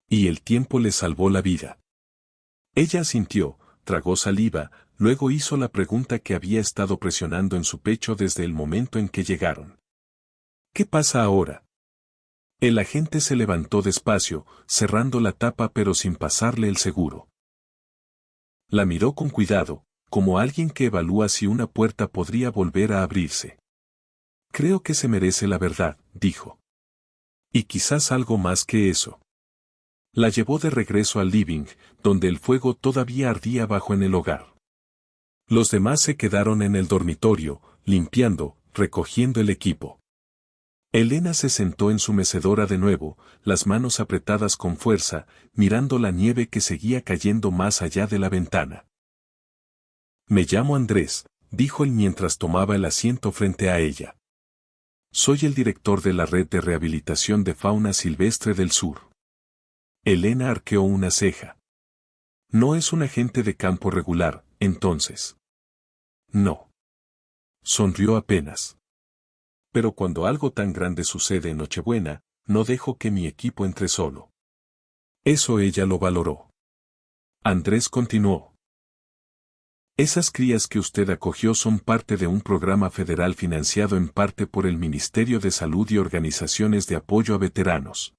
Y el tiempo les salvó la vida». Ella asintió, tragó saliva, luego hizo la pregunta que había estado presionando en su pecho desde el momento en que llegaron. «¿Qué pasa ahora?» El agente se levantó despacio, cerrando la tapa pero sin pasarle el seguro. La miró con cuidado, como alguien que evalúa si una puerta podría volver a abrirse. «Creo que se merece la verdad», dijo. «Y quizás algo más que eso». La llevó de regreso al living, donde el fuego todavía ardía bajo en el hogar. Los demás se quedaron en el dormitorio, limpiando, recogiendo el equipo. Elena se sentó en su mecedora de nuevo, las manos apretadas con fuerza, mirando la nieve que seguía cayendo más allá de la ventana. «Me llamo Andrés», dijo él mientras tomaba el asiento frente a ella. Soy el director de la Red de Rehabilitación de Fauna Silvestre del Sur. Elena arqueó una ceja. No es un agente de campo regular, entonces. No. Sonrió apenas. Pero cuando algo tan grande sucede en Nochebuena, no dejo que mi equipo entre solo. Eso ella lo valoró. Andrés continuó. Esas crías que usted acogió son parte de un programa federal financiado en parte por el Ministerio de Salud y organizaciones de apoyo a veteranos.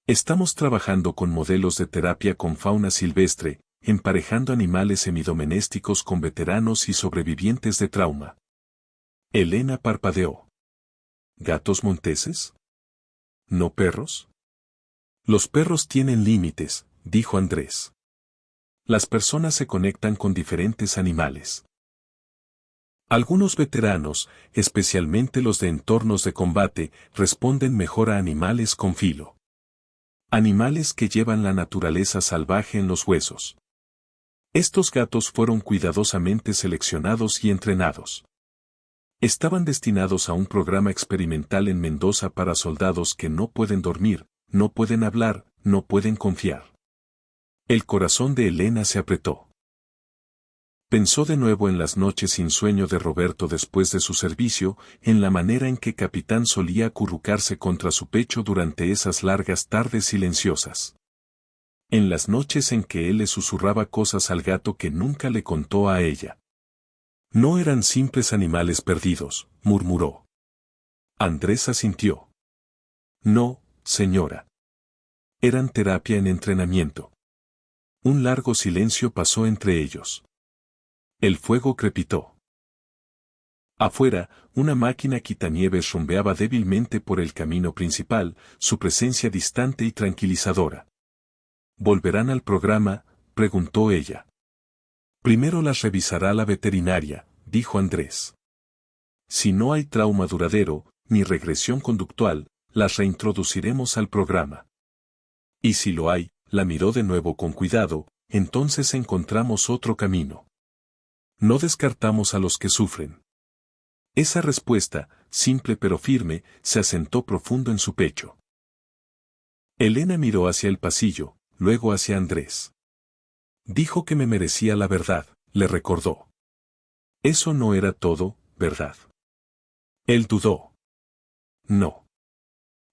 Estamos trabajando con modelos de terapia con fauna silvestre, emparejando animales semidomésticos con veteranos y sobrevivientes de trauma. Elena parpadeó. ¿Gatos monteses? ¿No perros? Los perros tienen límites, dijo Andrés. Las personas se conectan con diferentes animales. Algunos veteranos, especialmente los de entornos de combate, responden mejor a animales con filo. Animales que llevan la naturaleza salvaje en los huesos. Estos gatos fueron cuidadosamente seleccionados y entrenados. Estaban destinados a un programa experimental en Mendoza para soldados que no pueden dormir, no pueden hablar, no pueden confiar. El corazón de Elena se apretó. Pensó de nuevo en las noches sin sueño de Roberto después de su servicio, en la manera en que Capitán solía acurrucarse contra su pecho durante esas largas tardes silenciosas. En las noches en que él le susurraba cosas al gato que nunca le contó a ella. No eran simples animales perdidos, murmuró. Andrés asintió. No, señora. Eran terapia en entrenamiento. Un largo silencio pasó entre ellos. El fuego crepitó. Afuera, una máquina quitanieves rumbeaba débilmente por el camino principal, su presencia distante y tranquilizadora. ¿Volverán al programa?, preguntó ella. Primero las revisará la veterinaria, dijo Andrés. Si no hay trauma duradero, ni regresión conductual, las reintroduciremos al programa. Y si lo hay, la miró de nuevo con cuidado, entonces encontramos otro camino. No descartamos a los que sufren. Esa respuesta, simple pero firme, se asentó profundo en su pecho. Elena miró hacia el pasillo, luego hacia Andrés. Dijo que me merecía la verdad, le recordó. Eso no era todo, ¿verdad? Él dudó. No.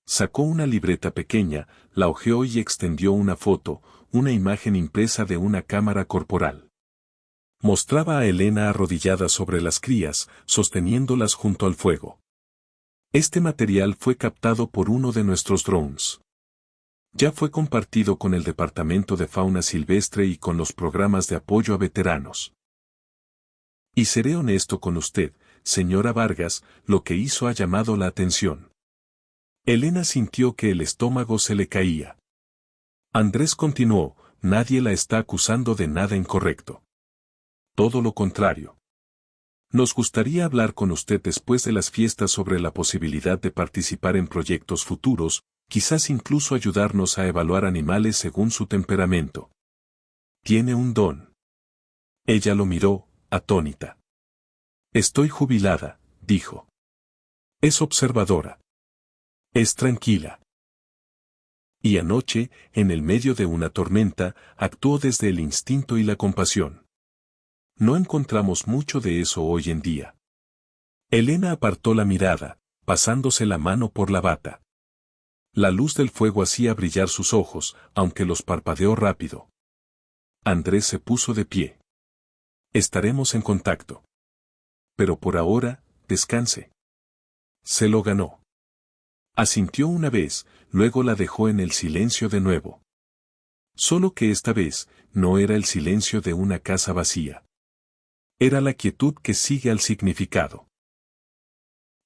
Sacó una libreta pequeña, la hojeó y extendió una foto, una imagen impresa de una cámara corporal. Mostraba a Elena arrodillada sobre las crías, sosteniéndolas junto al fuego. Este material fue captado por uno de nuestros drones. Ya fue compartido con el Departamento de Fauna Silvestre y con los programas de apoyo a veteranos. Y seré honesto con usted, señora Vargas, lo que hizo ha llamado la atención. Elena sintió que el estómago se le caía. Andrés continuó, nadie la está acusando de nada incorrecto. Todo lo contrario. Nos gustaría hablar con usted después de las fiestas sobre la posibilidad de participar en proyectos futuros, quizás incluso ayudarnos a evaluar animales según su temperamento. Tiene un don. Ella lo miró, atónita. Estoy jubilada, dijo. Es observadora. Es tranquila. Y anoche, en el medio de una tormenta, actuó desde el instinto y la compasión. No encontramos mucho de eso hoy en día. Elena apartó la mirada, pasándose la mano por la bata. La luz del fuego hacía brillar sus ojos, aunque los parpadeó rápido. Andrés se puso de pie. Estaremos en contacto. Pero por ahora, descanse. Se lo ganó. Asintió una vez, luego la dejó en el silencio de nuevo. Solo que esta vez, no era el silencio de una casa vacía. Era la quietud que sigue al significado.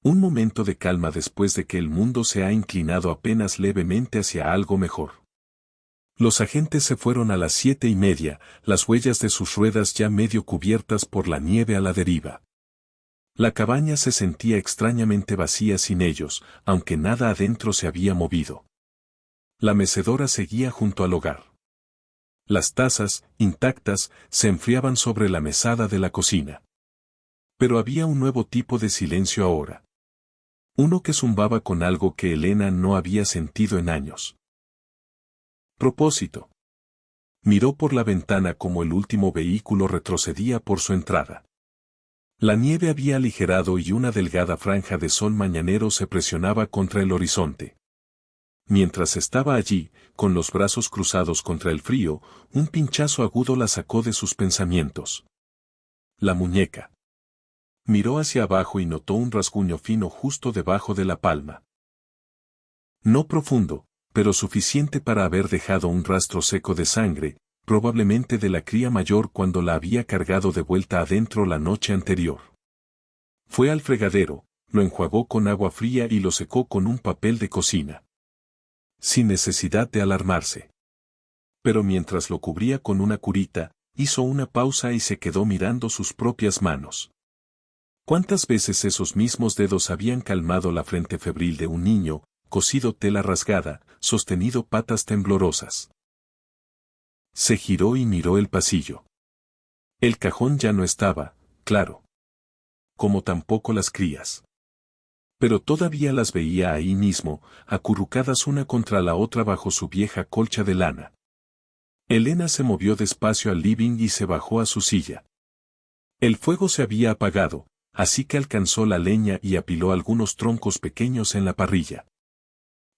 Un momento de calma después de que el mundo se ha inclinado apenas levemente hacia algo mejor. Los agentes se fueron a las 7:30, las huellas de sus ruedas ya medio cubiertas por la nieve a la deriva. La cabaña se sentía extrañamente vacía sin ellos, aunque nada adentro se había movido. La mecedora seguía junto al hogar. Las tazas, intactas, se enfriaban sobre la mesada de la cocina. Pero había un nuevo tipo de silencio ahora. Uno que zumbaba con algo que Elena no había sentido en años. Propósito. Miró por la ventana como el último vehículo retrocedía por su entrada. La nieve había aligerado y una delgada franja de sol mañanero se presionaba contra el horizonte. Mientras estaba allí, con los brazos cruzados contra el frío, un pinchazo agudo la sacó de sus pensamientos. La muñeca. Miró hacia abajo y notó un rasguño fino justo debajo de la palma. No profundo, pero suficiente para haber dejado un rastro seco de sangre, probablemente de la cría mayor cuando la había cargado de vuelta adentro la noche anterior. Fue al fregadero, lo enjuagó con agua fría y lo secó con un papel de cocina. Sin necesidad de alarmarse. Pero mientras lo cubría con una curita, hizo una pausa y se quedó mirando sus propias manos. ¿Cuántas veces esos mismos dedos habían calmado la frente febril de un niño, cosido tela rasgada, sostenido patas temblorosas? Se giró y miró el pasillo. El cajón ya no estaba, claro. Como tampoco las crías. Pero todavía las veía ahí mismo, acurrucadas una contra la otra bajo su vieja colcha de lana. Elena se movió despacio al living y se bajó a su silla. El fuego se había apagado, así que alcanzó la leña y apiló algunos troncos pequeños en la parrilla.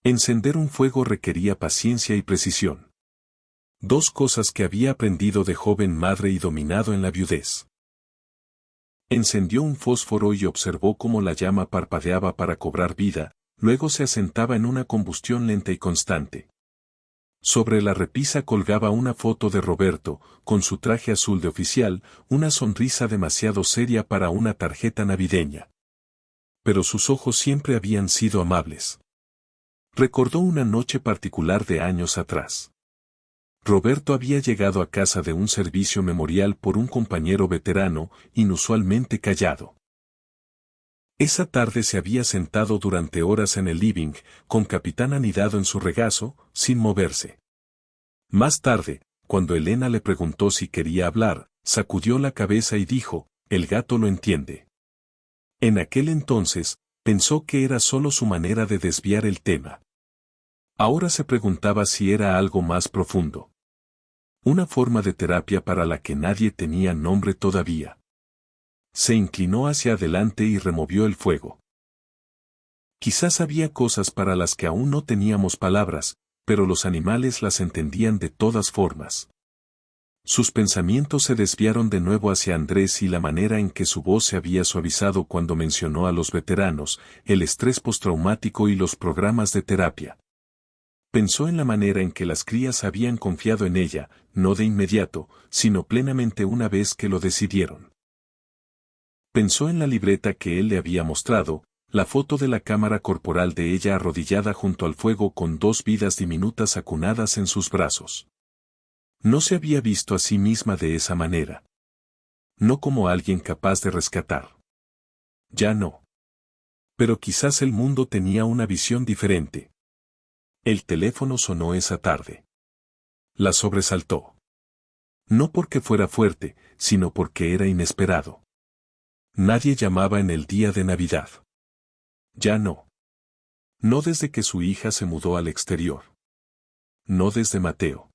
Encender un fuego requería paciencia y precisión. Dos cosas que había aprendido de joven madre y dominado en la viudez. Encendió un fósforo y observó cómo la llama parpadeaba para cobrar vida, luego se asentaba en una combustión lenta y constante. Sobre la repisa colgaba una foto de Roberto, con su traje azul de oficial, una sonrisa demasiado seria para una tarjeta navideña. Pero sus ojos siempre habían sido amables. Recordó una noche particular de años atrás. Roberto había llegado a casa de un servicio memorial por un compañero veterano, inusualmente callado. Esa tarde se había sentado durante horas en el living, con Capitán anidado en su regazo, sin moverse. Más tarde, cuando Elena le preguntó si quería hablar, sacudió la cabeza y dijo, el gato lo entiende. En aquel entonces, pensó que era solo su manera de desviar el tema. Ahora se preguntaba si era algo más profundo. Una forma de terapia para la que nadie tenía nombre todavía. Se inclinó hacia adelante y removió el fuego. Quizás había cosas para las que aún no teníamos palabras, pero los animales las entendían de todas formas. Sus pensamientos se desviaron de nuevo hacia Andrés y la manera en que su voz se había suavizado cuando mencionó a los veteranos, el estrés postraumático y los programas de terapia. Pensó en la manera en que las crías habían confiado en ella, no de inmediato, sino plenamente una vez que lo decidieron. Pensó en la libreta que él le había mostrado, la foto de la cámara corporal de ella arrodillada junto al fuego con dos vidas diminutas acunadas en sus brazos. No se había visto a sí misma de esa manera. No como alguien capaz de rescatar. Ya no. Pero quizás el mundo tenía una visión diferente. El teléfono sonó esa tarde. La sobresaltó. No porque fuera fuerte, sino porque era inesperado. Nadie llamaba en el día de Navidad. Ya no. No desde que su hija se mudó al exterior. No desde Mateo.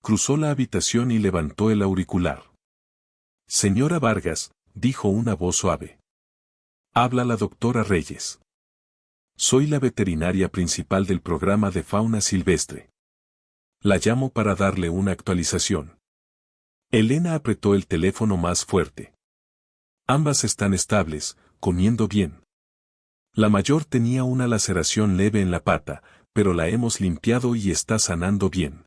Cruzó la habitación y levantó el auricular. Señora Vargas, dijo una voz suave. Habla la doctora Reyes. Soy la veterinaria principal del programa de fauna silvestre. La llamo para darle una actualización. Elena apretó el teléfono más fuerte. Ambas están estables, comiendo bien. La mayor tenía una laceración leve en la pata, pero la hemos limpiado y está sanando bien.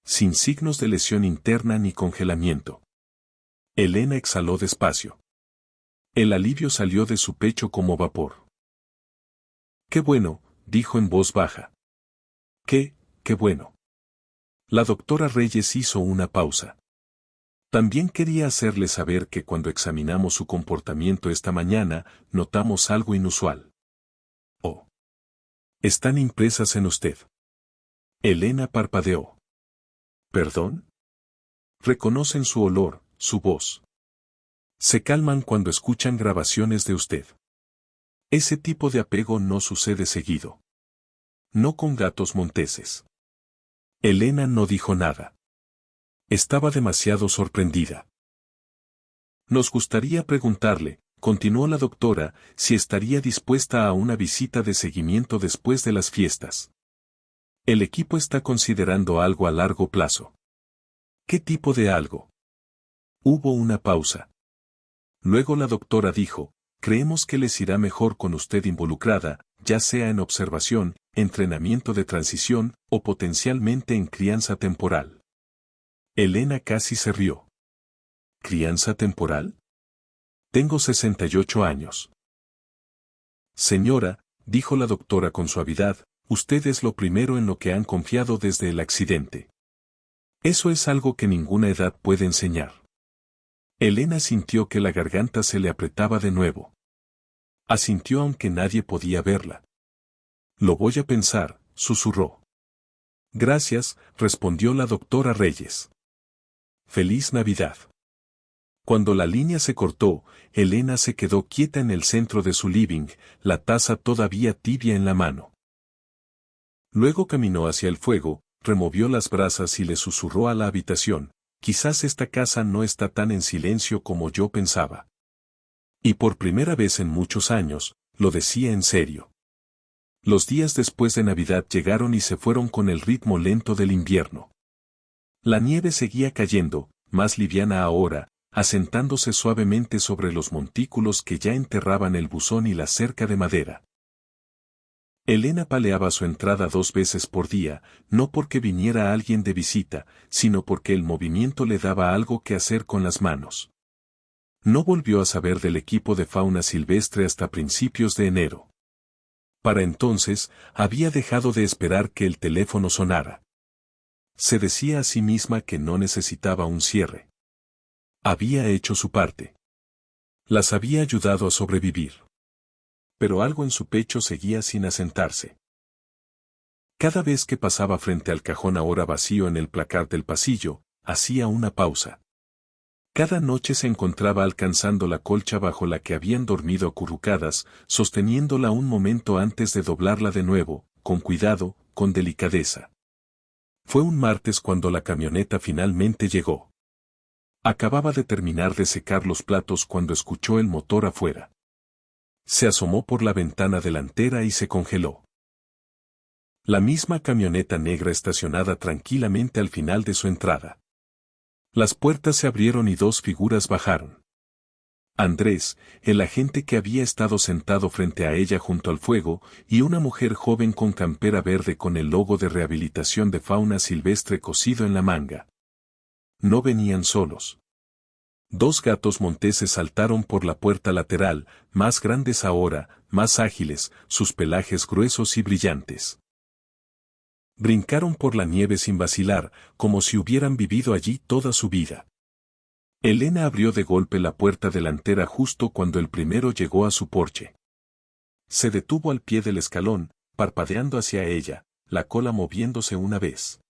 Sin signos de lesión interna ni congelamiento. Elena exhaló despacio. El alivio salió de su pecho como vapor. Qué bueno, dijo en voz baja. Qué bueno. La doctora Reyes hizo una pausa. También quería hacerle saber que cuando examinamos su comportamiento esta mañana, notamos algo inusual. Oh. Están impresas en usted. Elena parpadeó. ¿Perdón? Reconocen su olor, su voz. Se calman cuando escuchan grabaciones de usted. Ese tipo de apego no sucede seguido. No con gatos monteses. Elena no dijo nada. Estaba demasiado sorprendida. Nos gustaría preguntarle, continuó la doctora, si estaría dispuesta a una visita de seguimiento después de las fiestas. El equipo está considerando algo a largo plazo. ¿Qué tipo de algo? Hubo una pausa. Luego la doctora dijo, creemos que les irá mejor con usted involucrada, ya sea en observación, entrenamiento de transición, o potencialmente en crianza temporal. Elena casi se rió. ¿Crianza temporal? Tengo 68 años. Señora, dijo la doctora con suavidad, usted es lo primero en lo que han confiado desde el accidente. Eso es algo que ninguna edad puede enseñar. Elena sintió que la garganta se le apretaba de nuevo. Asintió aunque nadie podía verla. Lo voy a pensar, susurró. Gracias, respondió la doctora Reyes. Feliz Navidad. Cuando la línea se cortó, Elena se quedó quieta en el centro de su living, la taza todavía tibia en la mano. Luego caminó hacia el fuego, removió las brasas y le susurró a la habitación, quizás esta casa no está tan en silencio como yo pensaba. Y por primera vez en muchos años, lo decía en serio. Los días después de Navidad llegaron y se fueron con el ritmo lento del invierno. La nieve seguía cayendo, más liviana ahora, asentándose suavemente sobre los montículos que ya enterraban el buzón y la cerca de madera. Elena paleaba su entrada 2 veces por día, no porque viniera alguien de visita, sino porque el movimiento le daba algo que hacer con las manos. No volvió a saber del equipo de fauna silvestre hasta principios de enero. Para entonces, había dejado de esperar que el teléfono sonara. Se decía a sí misma que no necesitaba un cierre. Había hecho su parte. Las había ayudado a sobrevivir. Pero algo en su pecho seguía sin asentarse. Cada vez que pasaba frente al cajón ahora vacío en el placar del pasillo, hacía una pausa. Cada noche se encontraba alcanzando la colcha bajo la que habían dormido acurrucadas, sosteniéndola un momento antes de doblarla de nuevo, con cuidado, con delicadeza. Fue un martes cuando la camioneta finalmente llegó. Acababa de terminar de secar los platos cuando escuchó el motor afuera. Se asomó por la ventana delantera y se congeló. La misma camioneta negra estacionada tranquilamente al final de su entrada. Las puertas se abrieron y 2 figuras bajaron. Andrés, el agente que había estado sentado frente a ella junto al fuego, y una mujer joven con campera verde con el logo de rehabilitación de fauna silvestre cosido en la manga. No venían solos. 2 gatos monteses saltaron por la puerta lateral, más grandes ahora, más ágiles, sus pelajes gruesos y brillantes. Brincaron por la nieve sin vacilar, como si hubieran vivido allí toda su vida. Elena abrió de golpe la puerta delantera justo cuando el primero llegó a su porche. Se detuvo al pie del escalón, parpadeando hacia ella, la cola moviéndose una vez.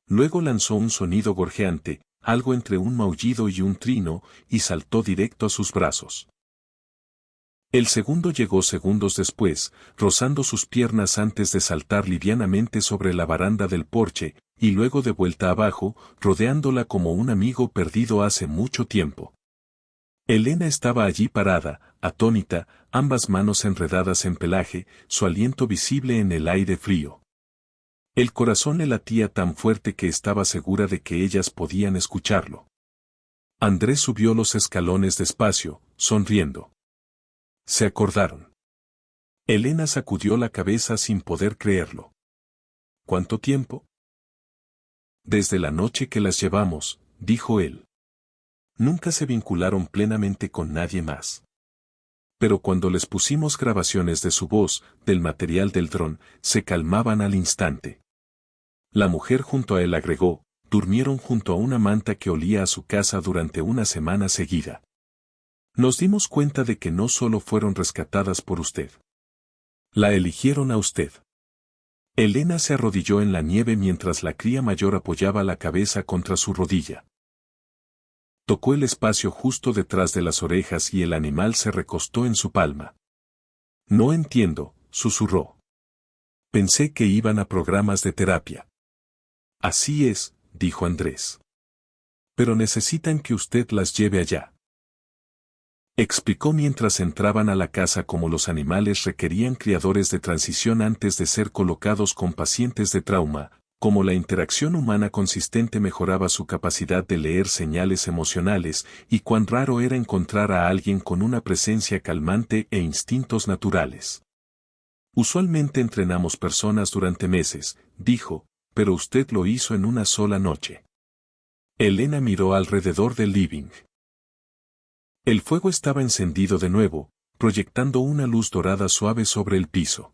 Luego lanzó un sonido gorjeante, algo entre un maullido y un trino, y saltó directo a sus brazos. El segundo llegó segundos después, rozando sus piernas antes de saltar livianamente sobre la baranda del porche, y luego de vuelta abajo, rodeándola como un amigo perdido hace mucho tiempo. Elena estaba allí parada, atónita, ambas manos enredadas en pelaje, su aliento visible en el aire frío. El corazón le latía tan fuerte que estaba segura de que ellas podían escucharlo. Andrés subió los escalones despacio, sonriendo. Se acordaron. Elena sacudió la cabeza sin poder creerlo. ¿Cuánto tiempo? Desde la noche que las llevamos, dijo él. Nunca se vincularon plenamente con nadie más. Pero cuando les pusimos grabaciones de su voz, del material del dron, se calmaban al instante. La mujer junto a él agregó, durmieron junto a una manta que olía a su casa durante una semana seguida. Nos dimos cuenta de que no solo fueron rescatadas por usted. La eligieron a usted. Elena se arrodilló en la nieve mientras la cría mayor apoyaba la cabeza contra su rodilla. Tocó el espacio justo detrás de las orejas y el animal se recostó en su palma. No entiendo, susurró. Pensé que iban a programas de terapia. Así es, dijo Andrés. Pero necesitan que usted las lleve allá. Explicó mientras entraban a la casa cómo los animales requerían criadores de transición antes de ser colocados con pacientes de trauma, cómo la interacción humana consistente mejoraba su capacidad de leer señales emocionales y cuán raro era encontrar a alguien con una presencia calmante e instintos naturales. Usualmente entrenamos personas durante meses, dijo, pero usted lo hizo en una sola noche. Elena miró alrededor del living. El fuego estaba encendido de nuevo, proyectando una luz dorada suave sobre el piso.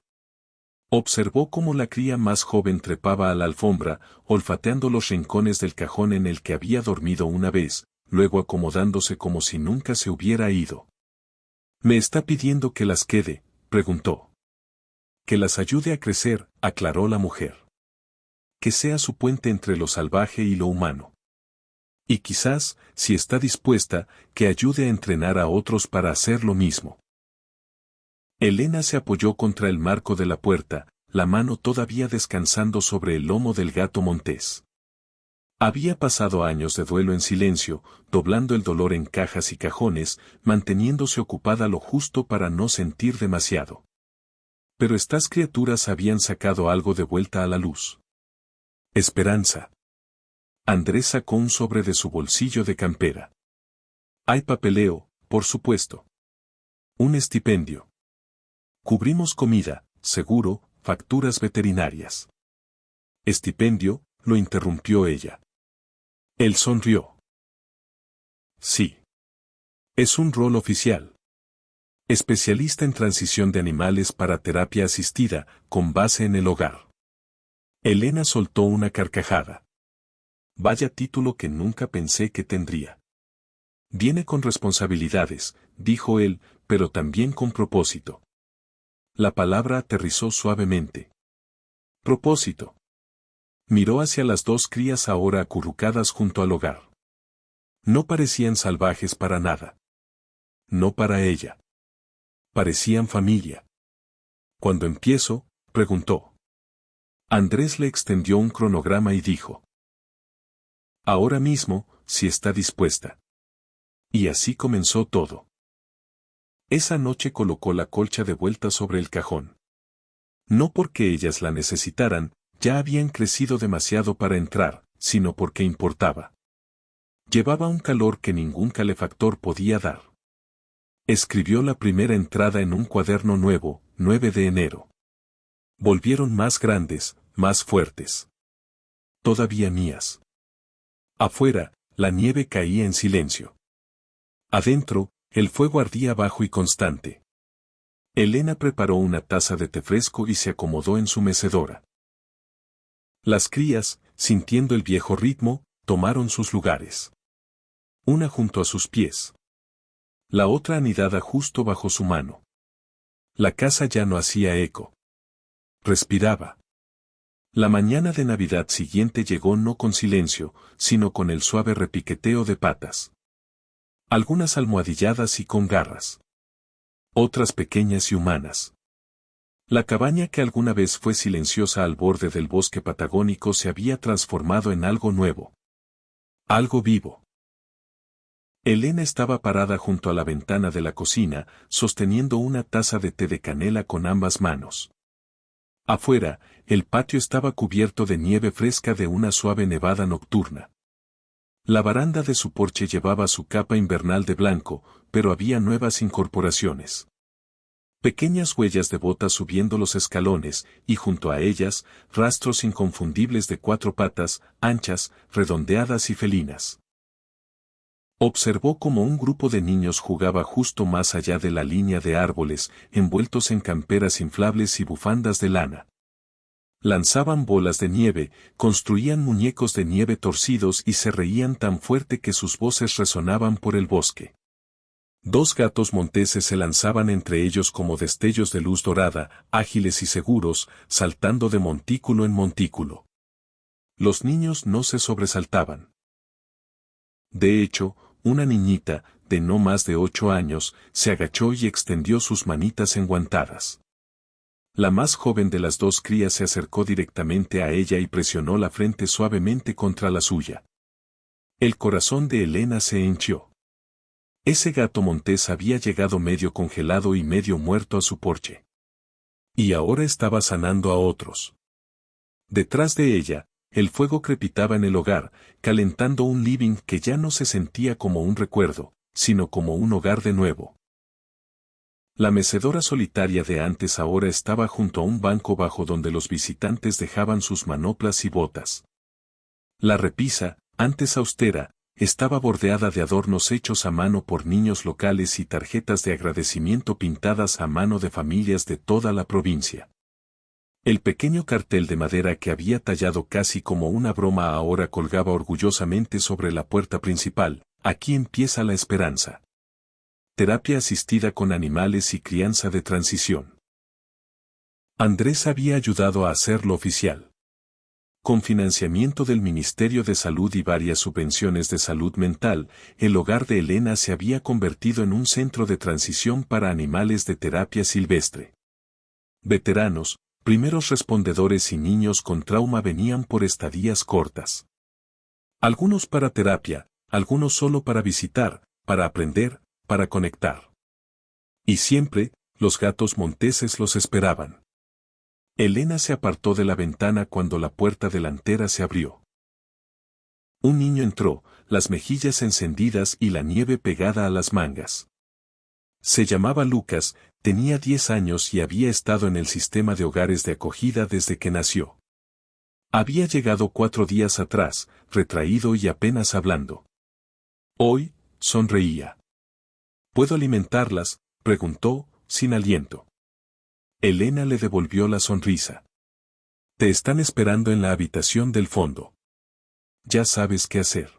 Observó cómo la cría más joven trepaba a la alfombra, olfateando los rincones del cajón en el que había dormido una vez, luego acomodándose como si nunca se hubiera ido. «¿Me está pidiendo que las quede?», preguntó. «Que las ayude a crecer», aclaró la mujer. «Que sea su puente entre lo salvaje y lo humano. Y quizás, si está dispuesta, que ayude a entrenar a otros para hacer lo mismo». Elena se apoyó contra el marco de la puerta, la mano todavía descansando sobre el lomo del gato montés. Había pasado años de duelo en silencio, doblando el dolor en cajas y cajones, manteniéndose ocupada lo justo para no sentir demasiado. Pero estas criaturas habían sacado algo de vuelta a la luz. Esperanza. Andrés sacó un sobre de su bolsillo de campera. Hay papeleo, por supuesto. Un estipendio. Cubrimos comida, seguro, facturas veterinarias. Estipendio, lo interrumpió ella. Él sonrió. Sí. Es un rol oficial. Especialista en transición de animales para terapia asistida, con base en el hogar. Elena soltó una carcajada. Vaya título que nunca pensé que tendría. Viene con responsabilidades, dijo él, pero también con propósito. La palabra aterrizó suavemente. Propósito. Miró hacia las dos crías ahora acurrucadas junto al hogar. No parecían salvajes para nada. No para ella. Parecían familia. ¿Cuándo empiezo?, preguntó. Andrés le extendió un cronograma y dijo. Ahora mismo, si está dispuesta. Y así comenzó todo. Esa noche colocó la colcha de vuelta sobre el cajón. No porque ellas la necesitaran, ya habían crecido demasiado para entrar, sino porque importaba. Llevaba un calor que ningún calefactor podía dar. Escribió la primera entrada en un cuaderno nuevo, 9 de enero. Volvieron más grandes, más fuertes. Todavía mías. Afuera, la nieve caía en silencio. Adentro, el fuego ardía bajo y constante. Elena preparó una taza de té fresco y se acomodó en su mecedora. Las crías, sintiendo el viejo ritmo, tomaron sus lugares. Una junto a sus pies. La otra anidada justo bajo su mano. La casa ya no hacía eco. Respiraba. La mañana de Navidad siguiente llegó no con silencio, sino con el suave repiqueteo de patas. Algunas almohadilladas y con garras. Otras pequeñas y humanas. La cabaña que alguna vez fue silenciosa al borde del bosque patagónico se había transformado en algo nuevo. Algo vivo. Elena estaba parada junto a la ventana de la cocina, sosteniendo una taza de té de canela con ambas manos. Afuera, el patio estaba cubierto de nieve fresca de una suave nevada nocturna. La baranda de su porche llevaba su capa invernal de blanco, pero había nuevas incorporaciones. Pequeñas huellas de botas subiendo los escalones, y junto a ellas, rastros inconfundibles de 4 patas, anchas, redondeadas y felinas. Observó cómo un grupo de niños jugaba justo más allá de la línea de árboles, envueltos en camperas inflables y bufandas de lana. Lanzaban bolas de nieve, construían muñecos de nieve torcidos y se reían tan fuerte que sus voces resonaban por el bosque. 2 gatos monteses se lanzaban entre ellos como destellos de luz dorada, ágiles y seguros, saltando de montículo en montículo. Los niños no se sobresaltaban. De hecho, una niñita, de no más de 8 años, se agachó y extendió sus manitas enguantadas. La más joven de las dos crías se acercó directamente a ella y presionó la frente suavemente contra la suya. El corazón de Elena se hinchó. Ese gato montés había llegado medio congelado y medio muerto a su porche. Y ahora estaba sanando a otros. Detrás de ella, el fuego crepitaba en el hogar, calentando un living que ya no se sentía como un recuerdo, sino como un hogar de nuevo. La mecedora solitaria de antes ahora estaba junto a un banco bajo donde los visitantes dejaban sus manoplas y botas. La repisa, antes austera, estaba bordeada de adornos hechos a mano por niños locales y tarjetas de agradecimiento pintadas a mano de familias de toda la provincia. El pequeño cartel de madera que había tallado casi como una broma ahora colgaba orgullosamente sobre la puerta principal. Aquí empieza la esperanza. Terapia asistida con animales y crianza de transición. Andrés había ayudado a hacerlo oficial. Con financiamiento del Ministerio de Salud y varias subvenciones de salud mental, el hogar de Elena se había convertido en un centro de transición para animales de terapia silvestre. Veteranos, primeros respondedores y niños con trauma venían por estadías cortas. Algunos para terapia, algunos solo para visitar, para aprender, para conectar. Y siempre, los gatos monteses los esperaban. Elena se apartó de la ventana cuando la puerta delantera se abrió. Un niño entró, las mejillas encendidas y la nieve pegada a las mangas. Se llamaba Lucas, tenía 10 años y había estado en el sistema de hogares de acogida desde que nació. Había llegado 4 días atrás, retraído y apenas hablando. Hoy, sonreía. ¿Puedo alimentarlas?, preguntó, sin aliento. Elena le devolvió la sonrisa. Te están esperando en la habitación del fondo. Ya sabes qué hacer.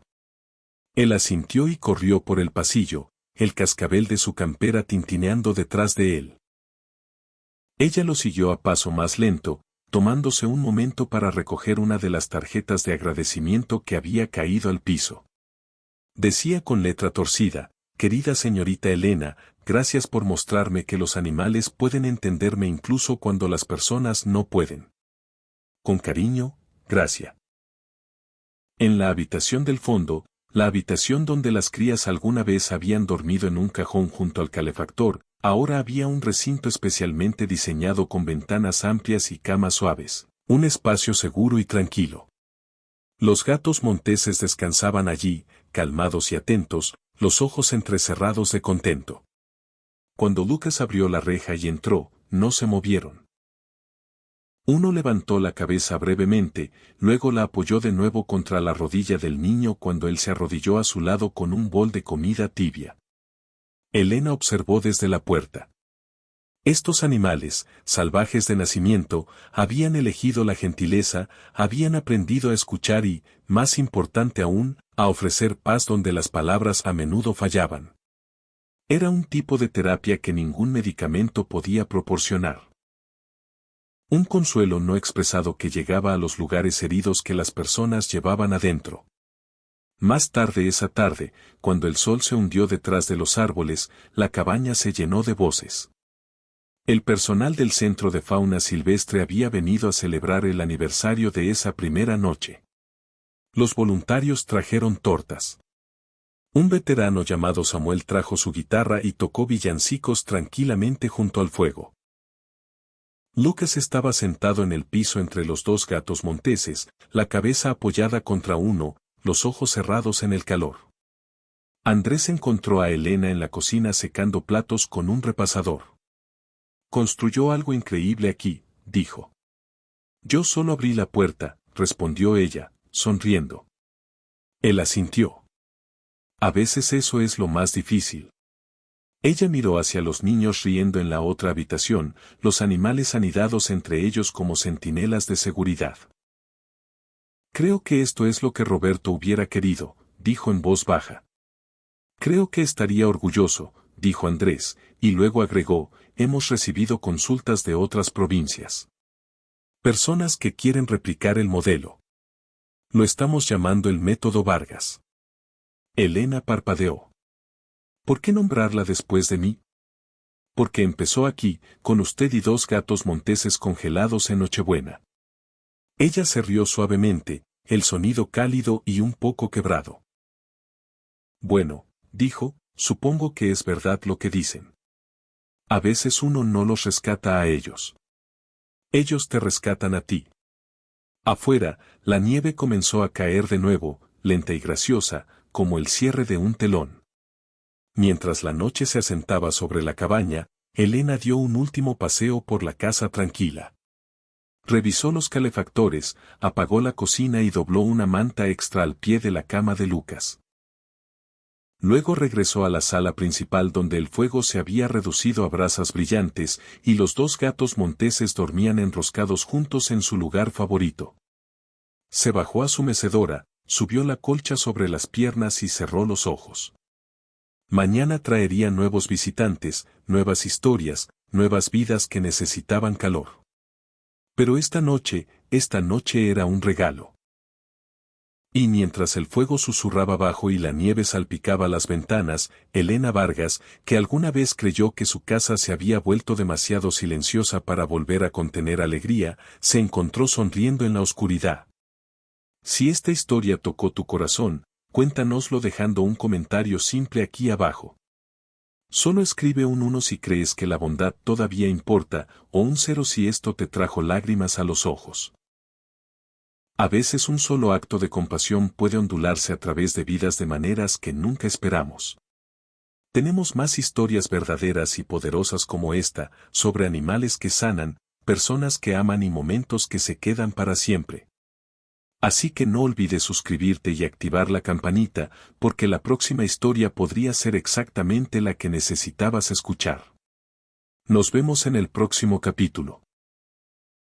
Él asintió y corrió por el pasillo, el cascabel de su campera tintineando detrás de él. Ella lo siguió a paso más lento, tomándose un momento para recoger una de las tarjetas de agradecimiento que había caído al piso. Decía con letra torcida: querida señorita Elena, gracias por mostrarme que los animales pueden entenderme incluso cuando las personas no pueden. Con cariño, Gracia. En la habitación del fondo, la habitación donde las crías alguna vez habían dormido en un cajón junto al calefactor, ahora había un recinto especialmente diseñado con ventanas amplias y camas suaves, un espacio seguro y tranquilo. Los gatos monteses descansaban allí, calmados y atentos, los ojos entrecerrados de contento. Cuando Lucas abrió la reja y entró, no se movieron. Uno levantó la cabeza brevemente, luego la apoyó de nuevo contra la rodilla del niño cuando él se arrodilló a su lado con un bol de comida tibia. Elena observó desde la puerta. Estos animales, salvajes de nacimiento, habían elegido la gentileza, habían aprendido a escuchar y, más importante aún, a ofrecer paz donde las palabras a menudo fallaban. Era un tipo de terapia que ningún medicamento podía proporcionar. Un consuelo no expresado que llegaba a los lugares heridos que las personas llevaban adentro. Más tarde esa tarde, cuando el sol se hundió detrás de los árboles, la cabaña se llenó de voces. El personal del Centro de Fauna Silvestre había venido a celebrar el aniversario de esa primera noche. Los voluntarios trajeron tortas. Un veterano llamado Samuel trajo su guitarra y tocó villancicos tranquilamente junto al fuego. Lucas estaba sentado en el piso entre los dos gatos monteses, la cabeza apoyada contra uno, los ojos cerrados en el calor. Andrés encontró a Elena en la cocina secando platos con un repasador. Construyó algo increíble aquí, dijo. Yo solo abrí la puerta, respondió ella, sonriendo. Él asintió. A veces eso es lo más difícil. Ella miró hacia los niños riendo en la otra habitación, los animales anidados entre ellos como centinelas de seguridad. Creo que esto es lo que Roberto hubiera querido, dijo en voz baja. Creo que estaría orgulloso, dijo Andrés, y luego agregó, hemos recibido consultas de otras provincias. Personas que quieren replicar el modelo. Lo estamos llamando el método Vargas. Elena parpadeó. ¿Por qué nombrarla después de mí? Porque empezó aquí, con usted y 2 gatos monteses congelados en Nochebuena. Ella se rió suavemente, el sonido cálido y un poco quebrado. Bueno, dijo, supongo que es verdad lo que dicen. A veces uno no los rescata a ellos. Ellos te rescatan a ti. Afuera, la nieve comenzó a caer de nuevo, lenta y graciosa, como el cierre de un telón. Mientras la noche se asentaba sobre la cabaña, Elena dio un último paseo por la casa tranquila. Revisó los calefactores, apagó la cocina y dobló una manta extra al pie de la cama de Lucas. Luego regresó a la sala principal donde el fuego se había reducido a brasas brillantes y los 2 gatos monteses dormían enroscados juntos en su lugar favorito. Se bajó a su mecedora, subió la colcha sobre las piernas y cerró los ojos. Mañana traería nuevos visitantes, nuevas historias, nuevas vidas que necesitaban calor. Pero esta noche era un regalo. Y mientras el fuego susurraba bajo y la nieve salpicaba las ventanas, Elena Vargas, que alguna vez creyó que su casa se había vuelto demasiado silenciosa para volver a contener alegría, se encontró sonriendo en la oscuridad. Si esta historia tocó tu corazón, cuéntanoslo dejando un comentario simple aquí abajo. Solo escribe un 1 si crees que la bondad todavía importa, o un 0 si esto te trajo lágrimas a los ojos. A veces un solo acto de compasión puede ondularse a través de vidas de maneras que nunca esperamos. Tenemos más historias verdaderas y poderosas como esta, sobre animales que sanan, personas que aman y momentos que se quedan para siempre. Así que no olvides suscribirte y activar la campanita, porque la próxima historia podría ser exactamente la que necesitabas escuchar. Nos vemos en el próximo capítulo.